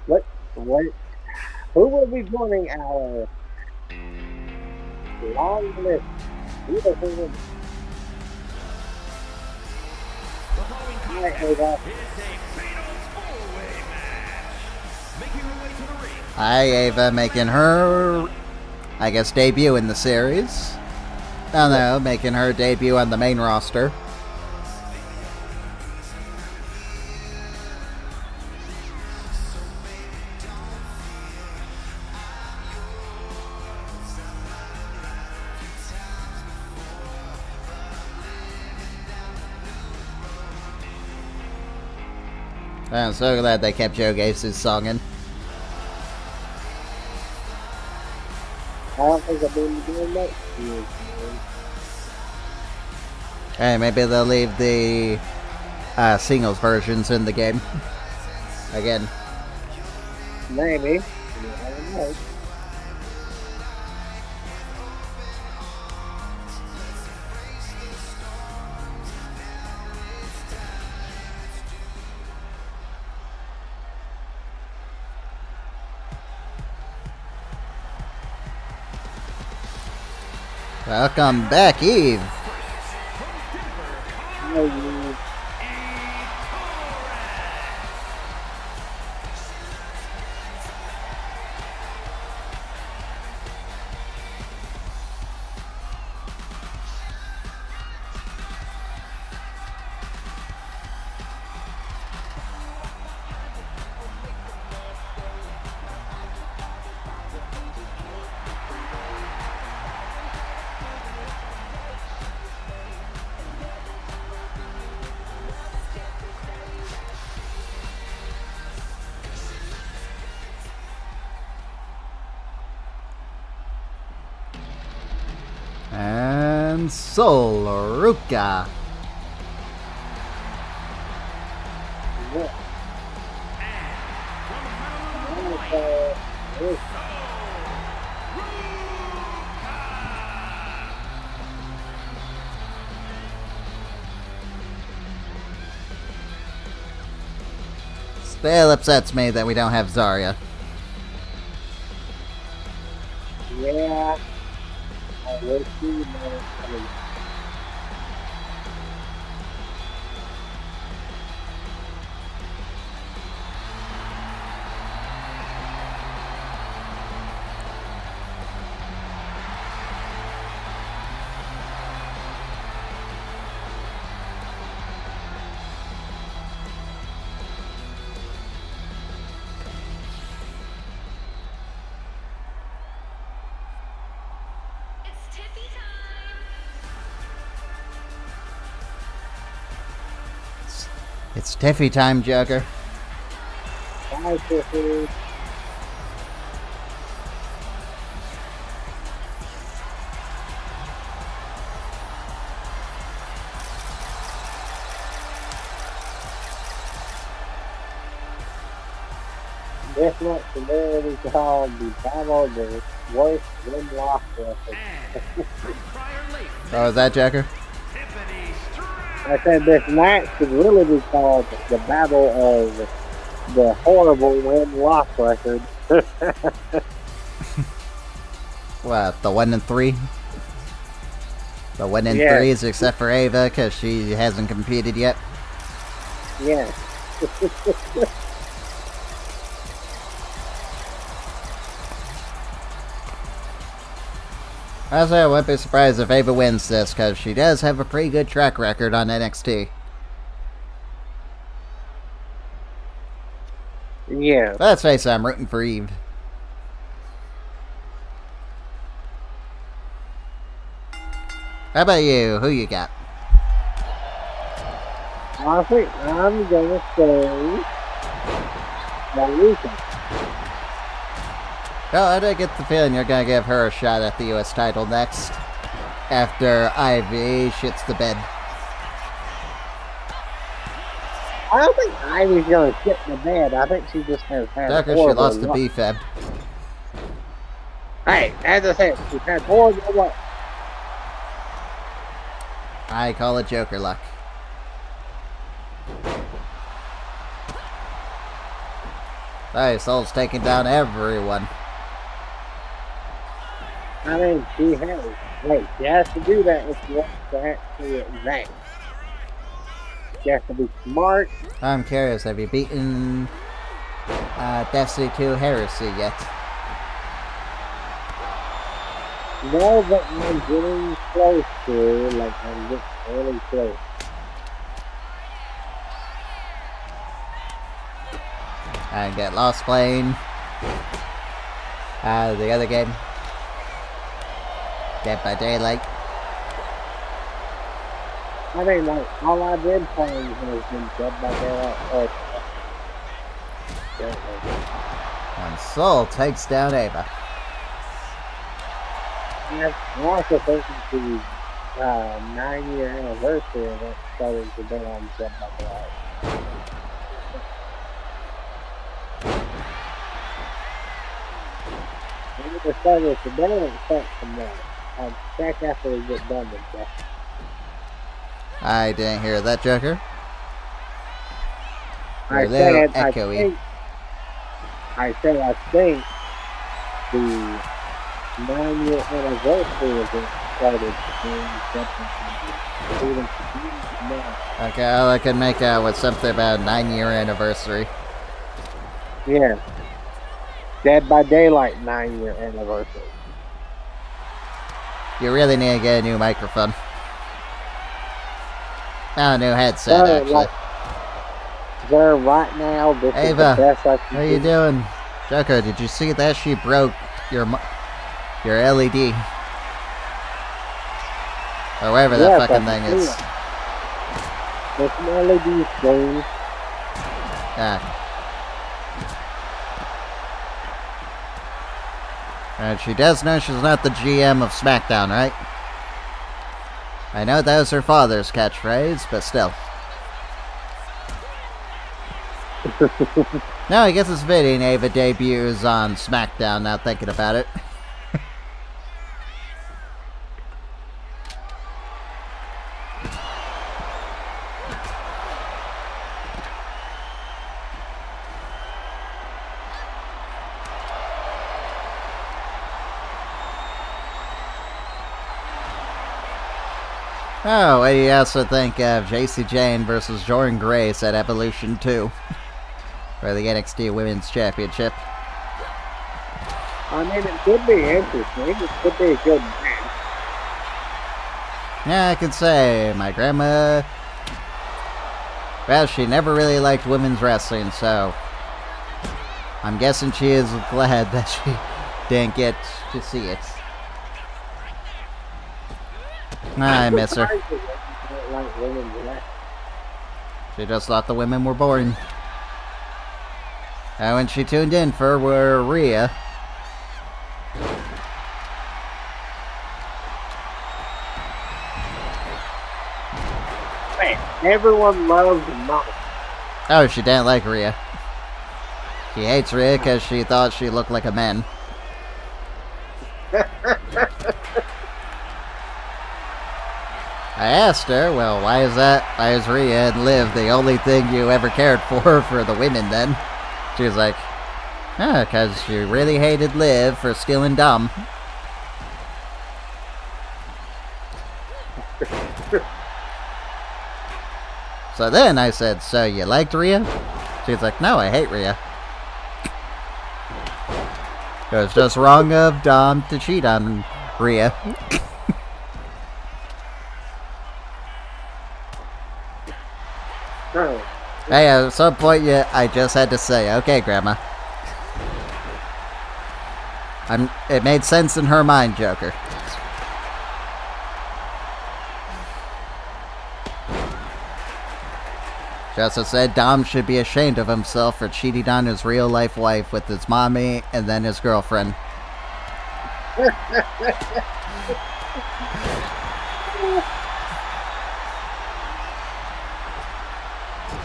What? Who will be joining our long list? Beautiful women. The following Right, contest Ava. is a fatal four-way match. Making her way to the ring. Hi, Ava, making her, I guess, debut in the series. Oh no, making her debut on the main roster. I'm so glad they kept Joe Gacy's song in. I don't think I've been doing that. Hey, maybe they'll leave the singles versions in the game. Again. Maybe. I don't know. Welcome back, Eve. And Sol Ruca. Still upsets me that we don't have Zarya. Yeah. I will see you, man. It's Tiffy time, Joker. Bye, Tiffany. This match today is called the Battle of the Worst Win-Loss Record. Oh, is that Joker? I said this match could really be called the Battle of the Horrible Win-Loss Record. What, the 1 and 3? The 1 and Yeah. 3s except for Ava, because she hasn't competed yet. Yeah. Also, I wouldn't be surprised if Ava wins this, because she does have a pretty good track record on NXT. Yeah. Let's face it, I'm rooting for Eve. How about you? Who you got? I think I'm gonna say Ruca. Oh, I do get the feeling you're gonna give her a shot at the US title next. After Ivy shits the bed. I don't think Ivy's gonna shit in the bed. I think she just has had Joker, she horrible lost to luck. B-Fab. Hey, as I said, she's had horrible luck. I call it Joker luck. Hey, Soul's taking down everyone. I mean, she has. Wait, she has to do that if she wants to actually advance. She has to be smart. I'm curious, have you beaten Destiny 2 Heresy yet? No, but I'm getting close to, like, I'm getting really close. And get lost playing the other game. Dead by Daylight. I mean, like, all I've been playing has been Dead by Daylight or And Soul takes down Ava. I'm also thinking the 9-year anniversary of it starting today on Dead by Daylight. Maybe they started today and start tomorrow. I'll check after we get done with that. I didn't hear that, Joker. I You're a little said, echoey. I think the 9-year anniversary of it started today. Okay, all I can make out was something about a 9-year anniversary. Yeah. Dead by Daylight 9-year anniversary. You really need to get a new microphone. Oh, a new headset, So, actually. like, there right now, this is Ava, the best I can how you doing? Joker, did you see that? She broke your LED. Or whatever that Yes, fucking I thing can is. see it. It's an LED screen. Yeah. And she does know she's not the GM of Smackdown, right? I know that was her father's catchphrase, but still. No, I guess it's fitting Ava debuts on Smackdown, now thinking about it. Oh, what do you also think of JC Jane versus Jordan Grace at Evolution 2 for the NXT Women's Championship? I mean, it could be interesting. It could be a good match. Yeah, I can say my grandma, well, she never really liked women's wrestling, so I'm guessing she is glad that she didn't get to see it. I miss her. Like women's wrestling. She just thought the women were boring. And when she tuned in for Rhea, Man, everyone loves Mama. oh, she didn't like Rhea. She hates Rhea because she thought she looked like a man. I asked her, well, why is that? Why is Rhea and Liv the only thing you ever cared for the women then? She was like, oh, because she really hated Liv for stealing dumb. So then I said, so you liked Rhea? She's like, no, I hate Rhea. It was just wrong of Dom to cheat on Rhea. Oh, Hey, at some point, yeah, I just had to say, okay, Grandma. It made sense in her mind, Joker. She also said Dom should be ashamed of himself for cheating on his real-life wife with his mommy and then his girlfriend.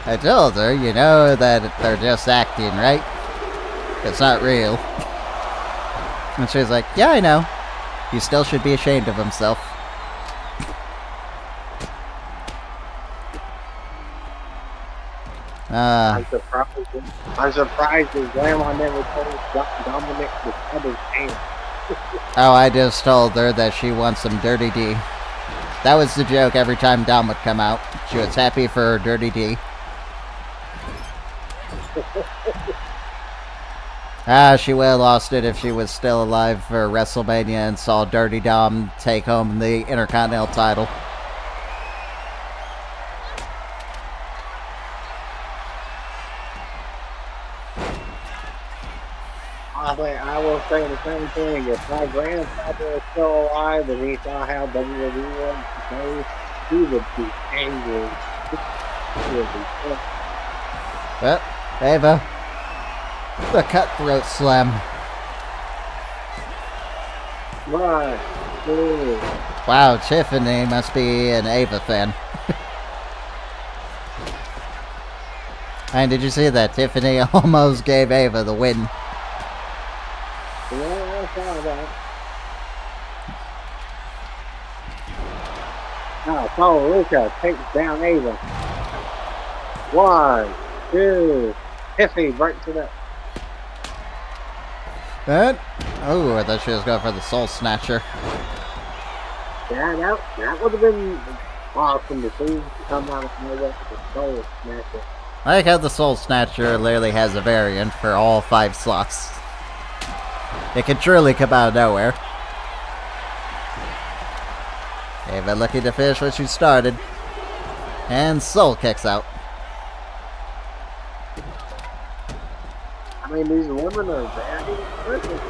I told her, you know that they're just acting, right? It's not real. And she was like, yeah, I know. He still should be ashamed of himself. I'm surprised his grandma never told Dominic to cut his hand. Oh, I just told her that she wants some Dirty D. That was the joke every time Dom would come out. She was happy for her Dirty D. She would have lost it if she was still alive for WrestleMania and saw Dirty Dom take home the Intercontinental title. I will say the same thing. If my grandfather was still alive and he saw how WWE was today, he would be angry. He would be pissed. Well, Ava. The cutthroat slam. Right. Good. Wow, Tiffany must be an Ava fan. And did you see that? Tiffany almost gave Ava the win. Yeah, I saw that. Oh, Ruca takes down Ava. 1, 2. Tiffany breaks it up. And, oh, I thought she was going for the Soul Snatcher. Yeah, that would have been awesome to see come out of nowhere with the Soul Snatcher. I like how the Soul Snatcher literally has a variant for all 5 slots. It can truly come out of nowhere. Ava looking to finish what she started. And Soul kicks out. I mean, these women are very perfect.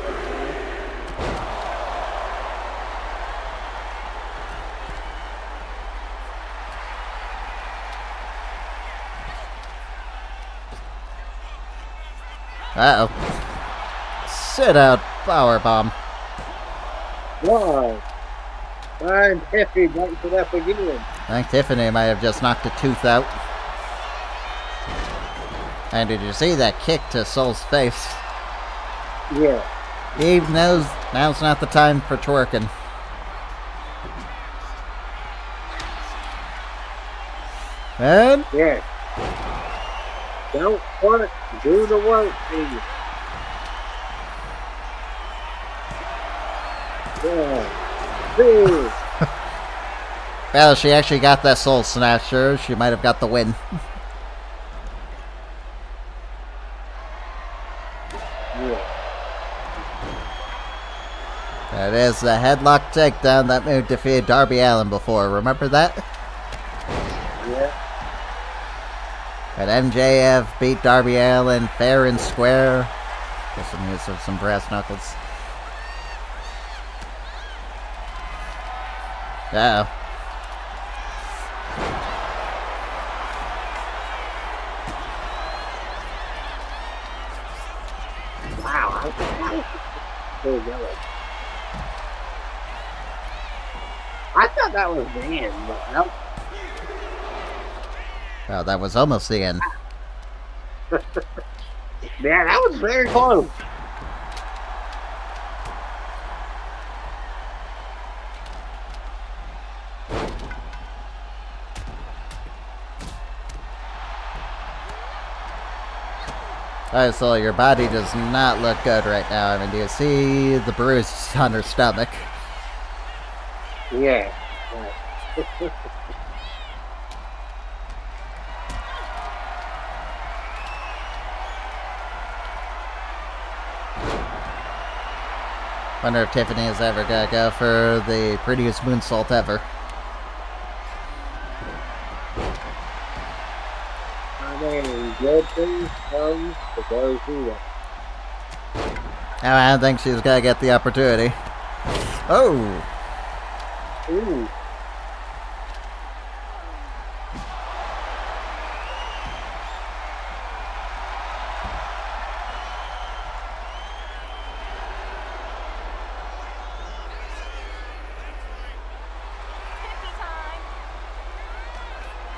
Uh-oh. Sit out powerbomb. 1. And Tiffany breaks it up again. I think Tiffany might have just knocked a tooth out. And did you see that kick to Soul's face? Yeah. Eve knows now's not the time for twerking. And Yeah. Don't work, do the work, baby. Yeah. Big. well, she actually got that Soul Snatcher. She might have got the win. Yeah. That is the headlock takedown. That move defeated Darby Allin before. Remember that? Yeah. And MJF beat Darby Allin fair and square. With some use of some brass knuckles. Uh-oh. Wow. There you go. I thought that was the end, but nope. Well, that was almost the end. Yeah, that was very close. Alright, so your body does not look good right now. I mean, do you see the bruise on her stomach? Yeah. Right. Wonder if Tiffany is ever gonna go for the prettiest moonsault ever. I mean, good things come to those who wait. No, I don't think she's gonna get the opportunity. Oh! Ooh.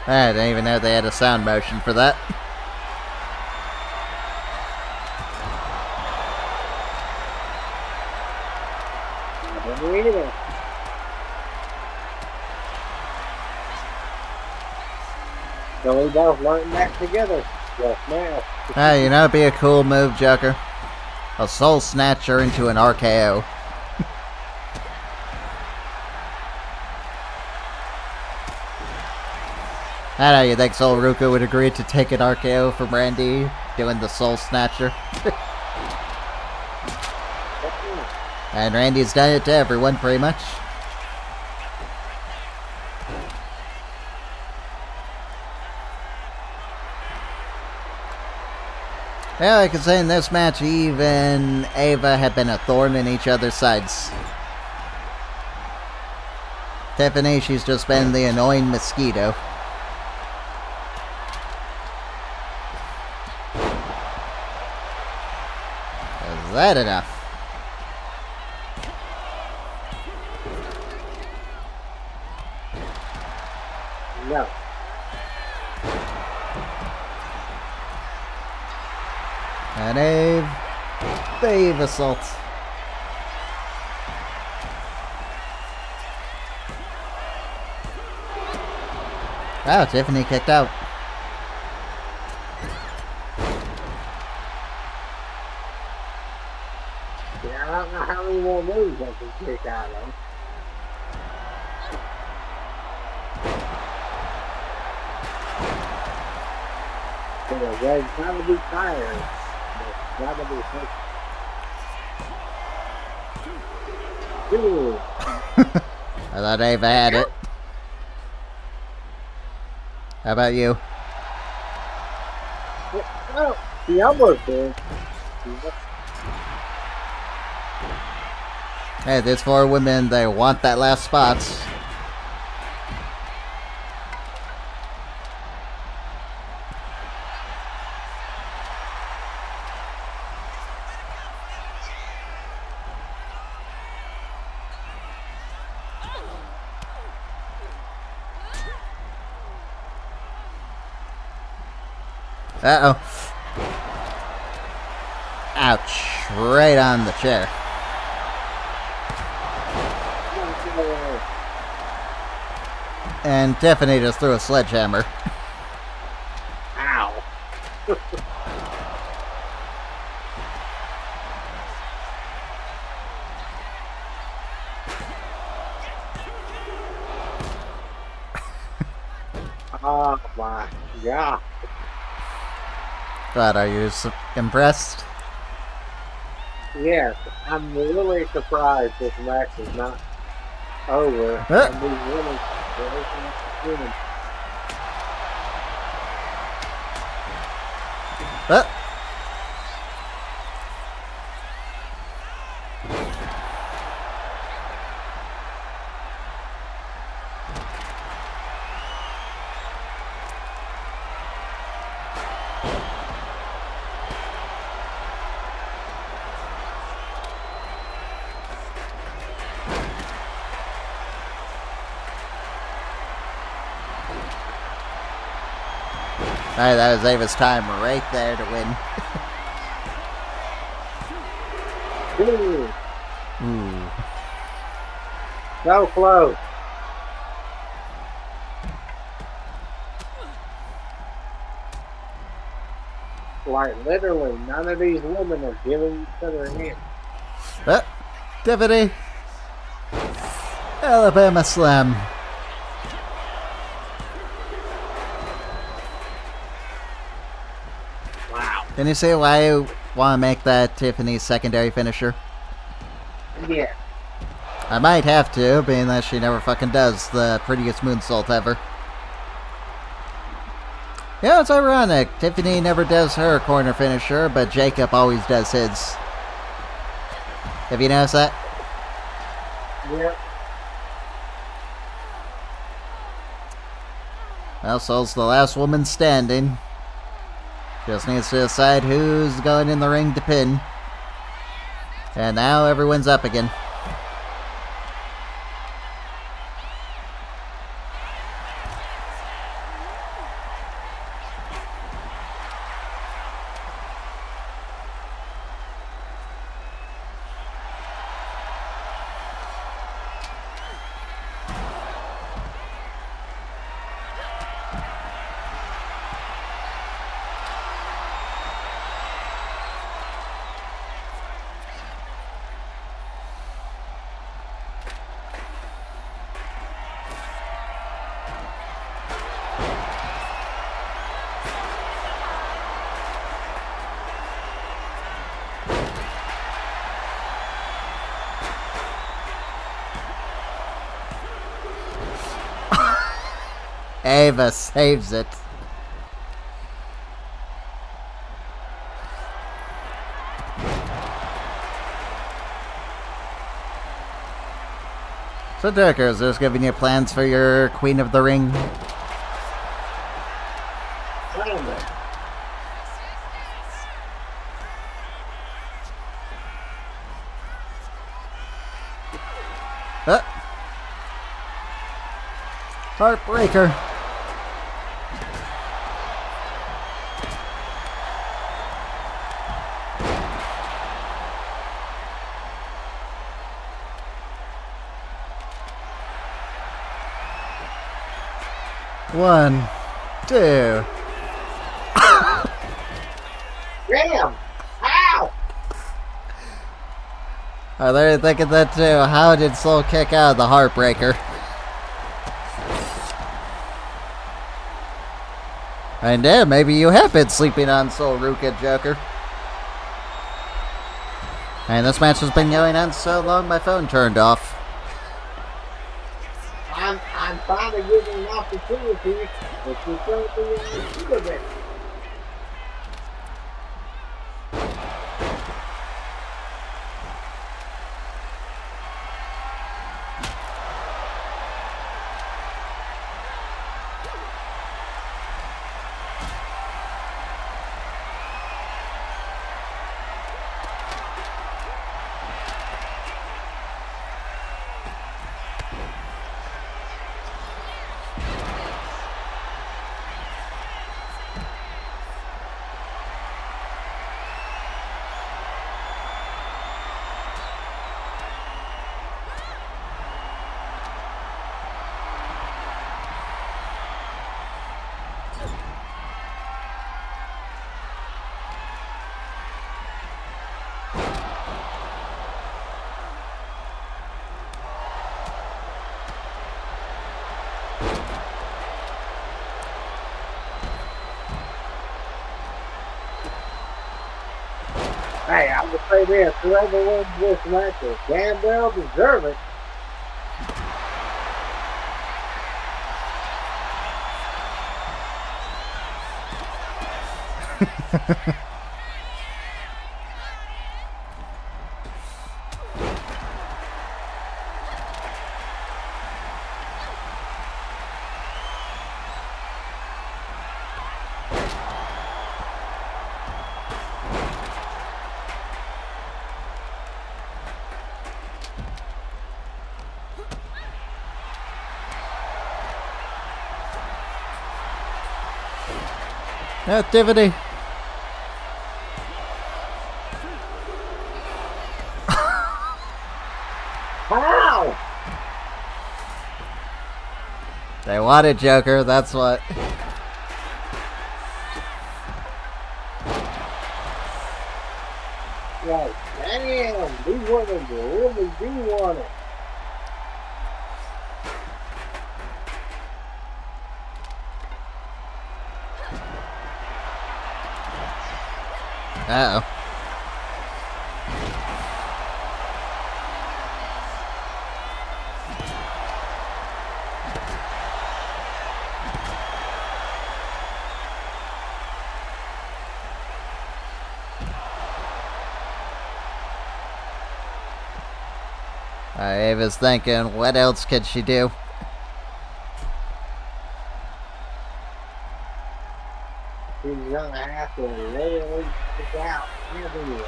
I didn't even know they had a sound motion for that. I didn't either. So we both learned that together just now. Hey, you know, it'd be a cool move, Joker. A soul snatcher into an RKO. I know you think Soul Ruca would agree to take an RKO from Randy doing the soul snatcher. And Randy's done it to everyone, pretty much. Yeah, I could say in this match, Eve and Ava have been a thorn in each other's sides. Tiffany, she's just been the annoying mosquito. Is that enough? No. And Eve assault. Wow, Tiffany kicked out. Yeah, I don't know how many more moves I can kick out of. They've got to be tired. They've got to be Ooh. I thought Ava had it. How about you? Well, she almost did. Hey, there's 4 women, they want that last spot. Uh-oh. Ouch. Right on the chair. And Tiffany just threw a sledgehammer. Ow. Oh my God. But are you impressed? Yes, I'm really surprised this match is not over. Huh? And these women, Alright, that was Ava's time right there to win. Ooh. so close. Like literally, none of these women are giving each other an inch. Tiffany. Alabama Slam. Wow. Can you say why you want to make that Tiffany's secondary finisher? Yeah. I might have to, being that she never fucking does the prettiest moonsault ever. Yeah, it's ironic. Tiffany never does her corner finisher, but Jacob always does his. Have you noticed that? Yep. Well, Soul's the last woman standing. Just needs to decide who's going in the ring to pin. And now everyone's up again. Ava saves it. So, Dirk, is this giving you plans for your Queen of the Ring? Heartbreaker. One, two. Damn! Ow! Oh, they're thinking that too. How did Soul kick out of the Heartbreaker? And yeah, maybe you have been sleeping on Soul, Ruca, Joker. And this match has been going on so long my phone turned off. I'm finally giving an opportunity, but you're trying to be on the bit. Hey, I would say this, whoever wins this match will damn well deserve it. Tiffany. Wow! They wanted Joker, that's what. Like, damn, these women really do want it. Uh-oh. Ava's thinking, what else could she do? She's gonna have to literally pick out everywhere.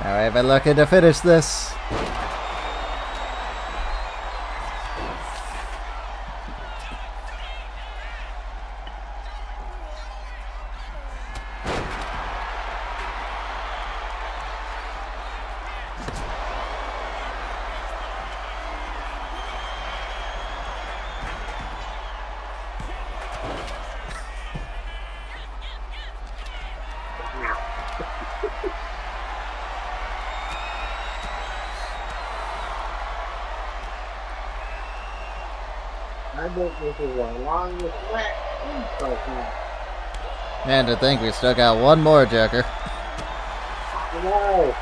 Now Ava looking to finish this. I think this is the longest match so far. And to think we still got one more Joker. No.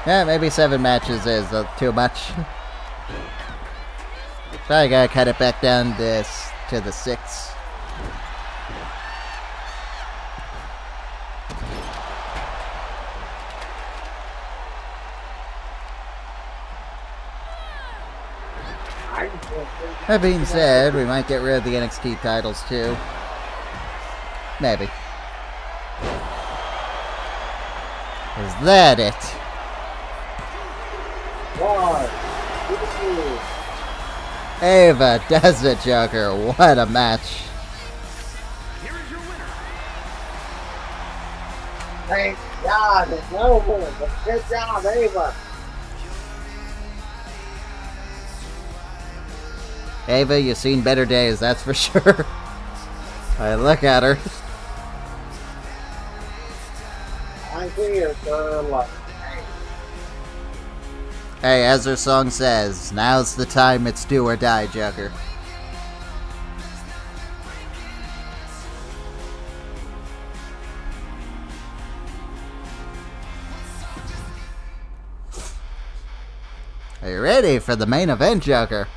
Yeah, maybe 7 matches is too much. So I gotta cut it back down to the 6. That being said, we might get rid of the NXT titles too. Maybe. Is that it? One, two. Ava does it, Joker. What a match. Here is your winner. Thank God it's over. But good job, Ava. Ava, you've seen better days, that's for sure. I look at her. I'm here for luck. Hey, as her song says, now's the time, it's do or die, Joker. Are you ready for the main event, Joker?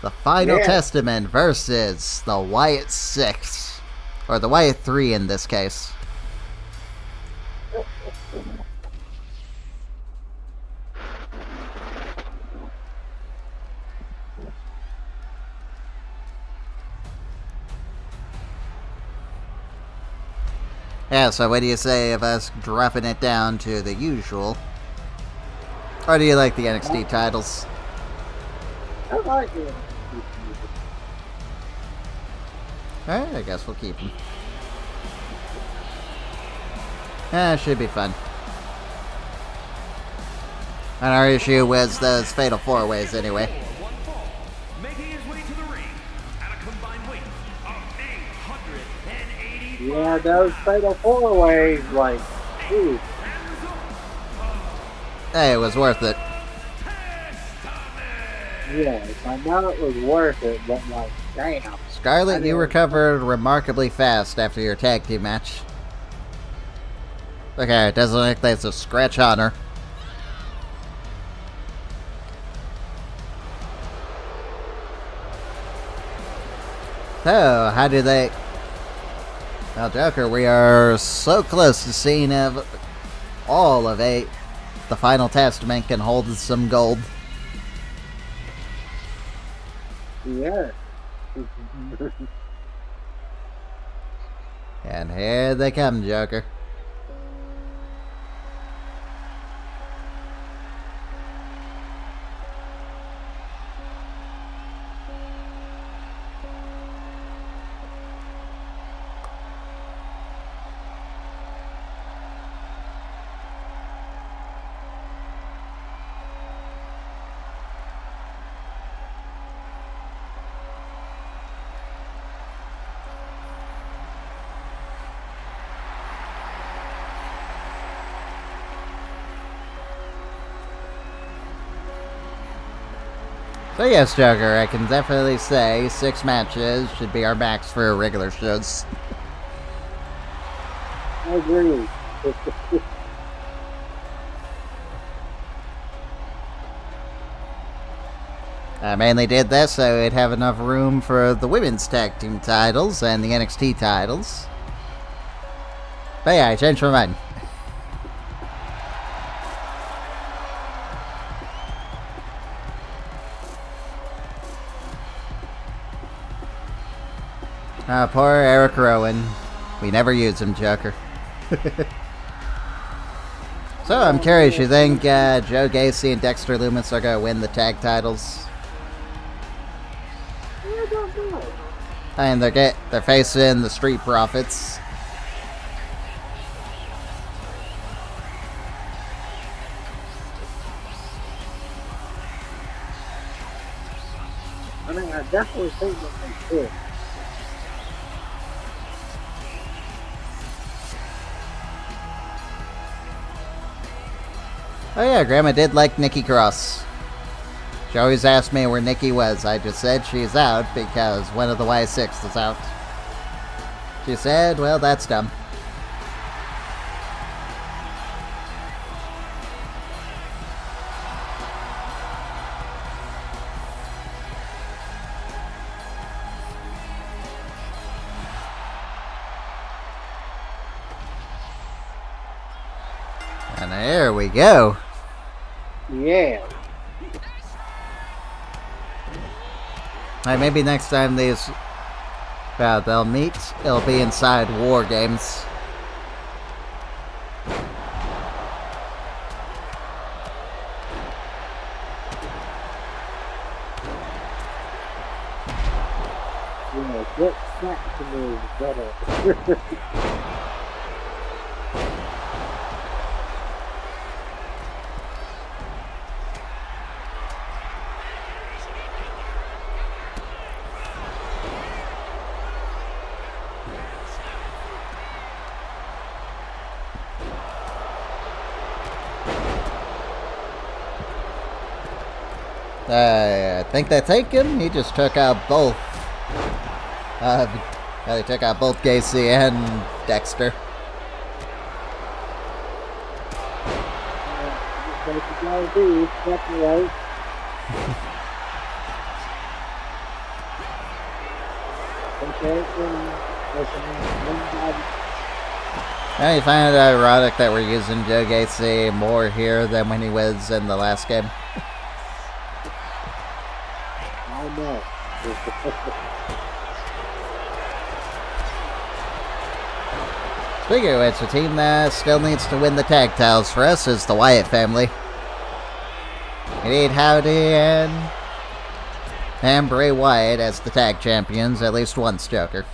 The Final Testament versus the Wyatt 6. Or the Wyatt 3 in this case. Yeah, so what do you say of us dropping it down to the usual? Or do you like the NXT titles? I like it. Alright, I guess we'll keep them. Should be fun. And our issue was those Fatal 4-Ways anyway. One fall, making his way to the ring at a combined weight of 880. Yeah, those fatal 4-ways, like, ooh. Hey, it was worth it. Yes, I know it was worth it, but like, damn. Scarlett, you recovered remarkably fast after your tag team match. Okay, it doesn't look like there's a scratch on her. So, how do they... Well, Joker, we are so close to seeing all of 8. The Final Testament can hold some gold. Yeah. And here they come, Joker. So yes, Joker, I can definitely say 6 matches should be our max for regular shows. I agree. I mainly did this so we'd have enough room for the women's tag team titles and the NXT titles. But yeah, I changed my mind. Poor Eric Rowan. We never use him, Joker. So, I'm curious, you think Joe Gacy and Dexter Lumis are going to win the tag titles? I don't know. And they're facing the Street Profits. I mean, I definitely think that they could. Oh yeah, Grandma did like Nikki Cross. She always asked me where Nikki was. I just said she's out because one of the Y6 is out. She said, well, that's dumb. And there we go. Yeah. Alright, maybe next time they'll meet, it'll be inside War Games. Yeah, get back to me better. I think they take him. He just took out both. They took out both Gacy and Dexter. Now you find it ironic that we're using Joe Gacy more here than when he was in the last game. I know. Speaking of which, the team that still needs to win the tag titles for us is the Wyatt family. We need Howdy and Bray Wyatt as the tag champions, at least once, Joker.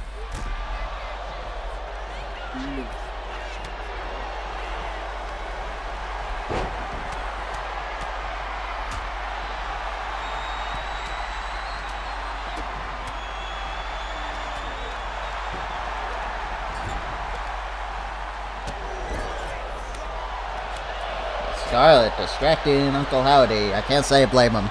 Scarlett distracting Uncle Howdy. I can't say I blame him.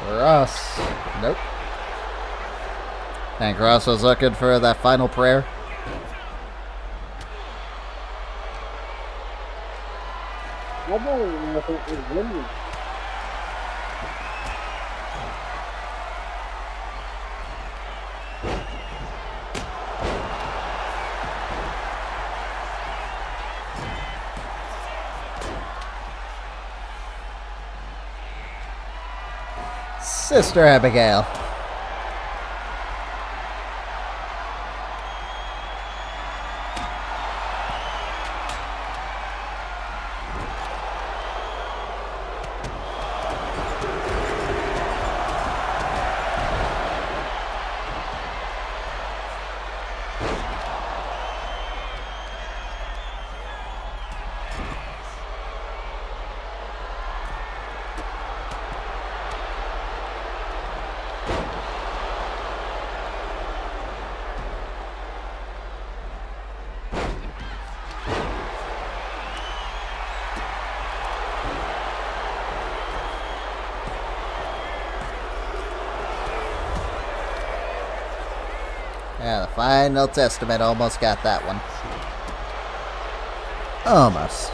Kross. Nope. And Kross was looking for that final prayer. I don't even know if it was winning. Sister Abigail. Yeah, the Final Testament almost got that one. Almost.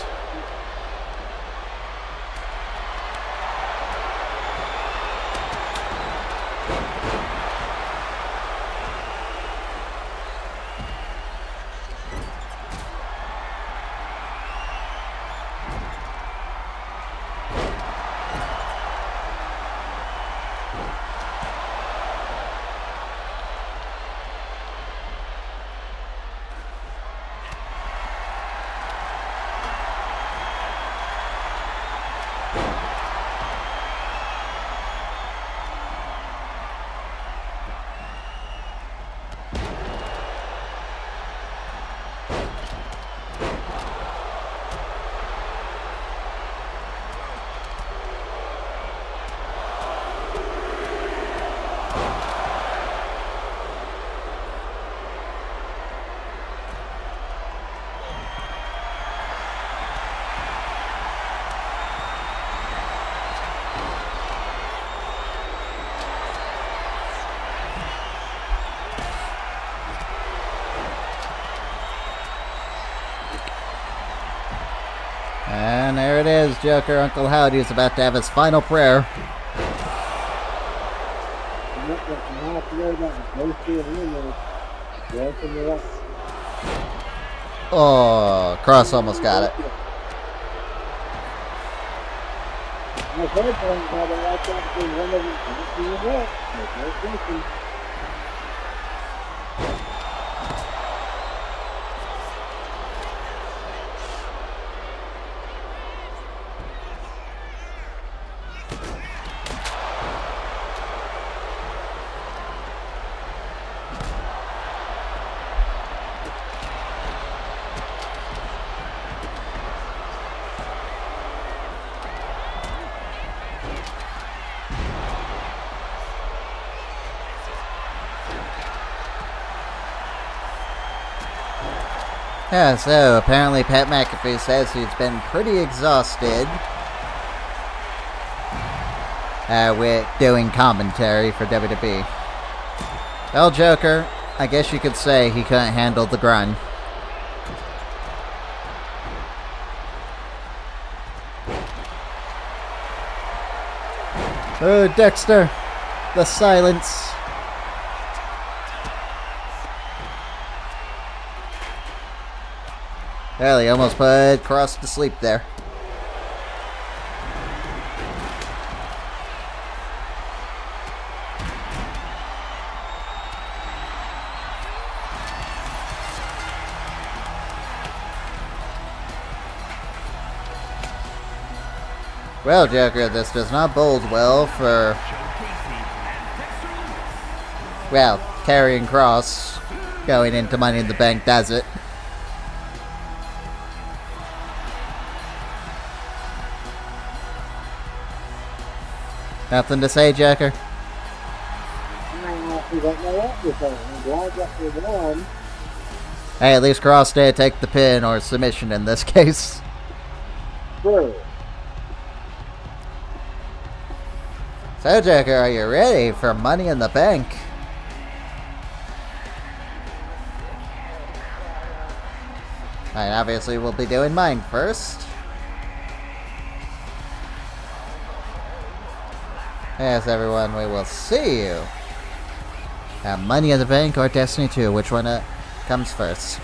And there it is, Joker. Uncle Howdy is about to have his final prayer. Oh, Kross almost got it. Yeah, so apparently Pat McAfee says he's been pretty exhausted with doing commentary for WWE. Well, Joker, I guess you could say he couldn't handle the grind. Oh, Dexter, the silence. Well, he almost put Kross to sleep there. Well, Joker, this does not bode well for, well, Karrion Kross going into Money in the Bank, does it? Nothing to say, Joker? Hey, at least Kross did take the pin or submission in this case. Sure. So, Joker, are you ready for Money in the Bank? And obviously we'll be doing mine first. Yes, everyone, we will see you at Money in the Bank or Destiny 2. Which one comes first?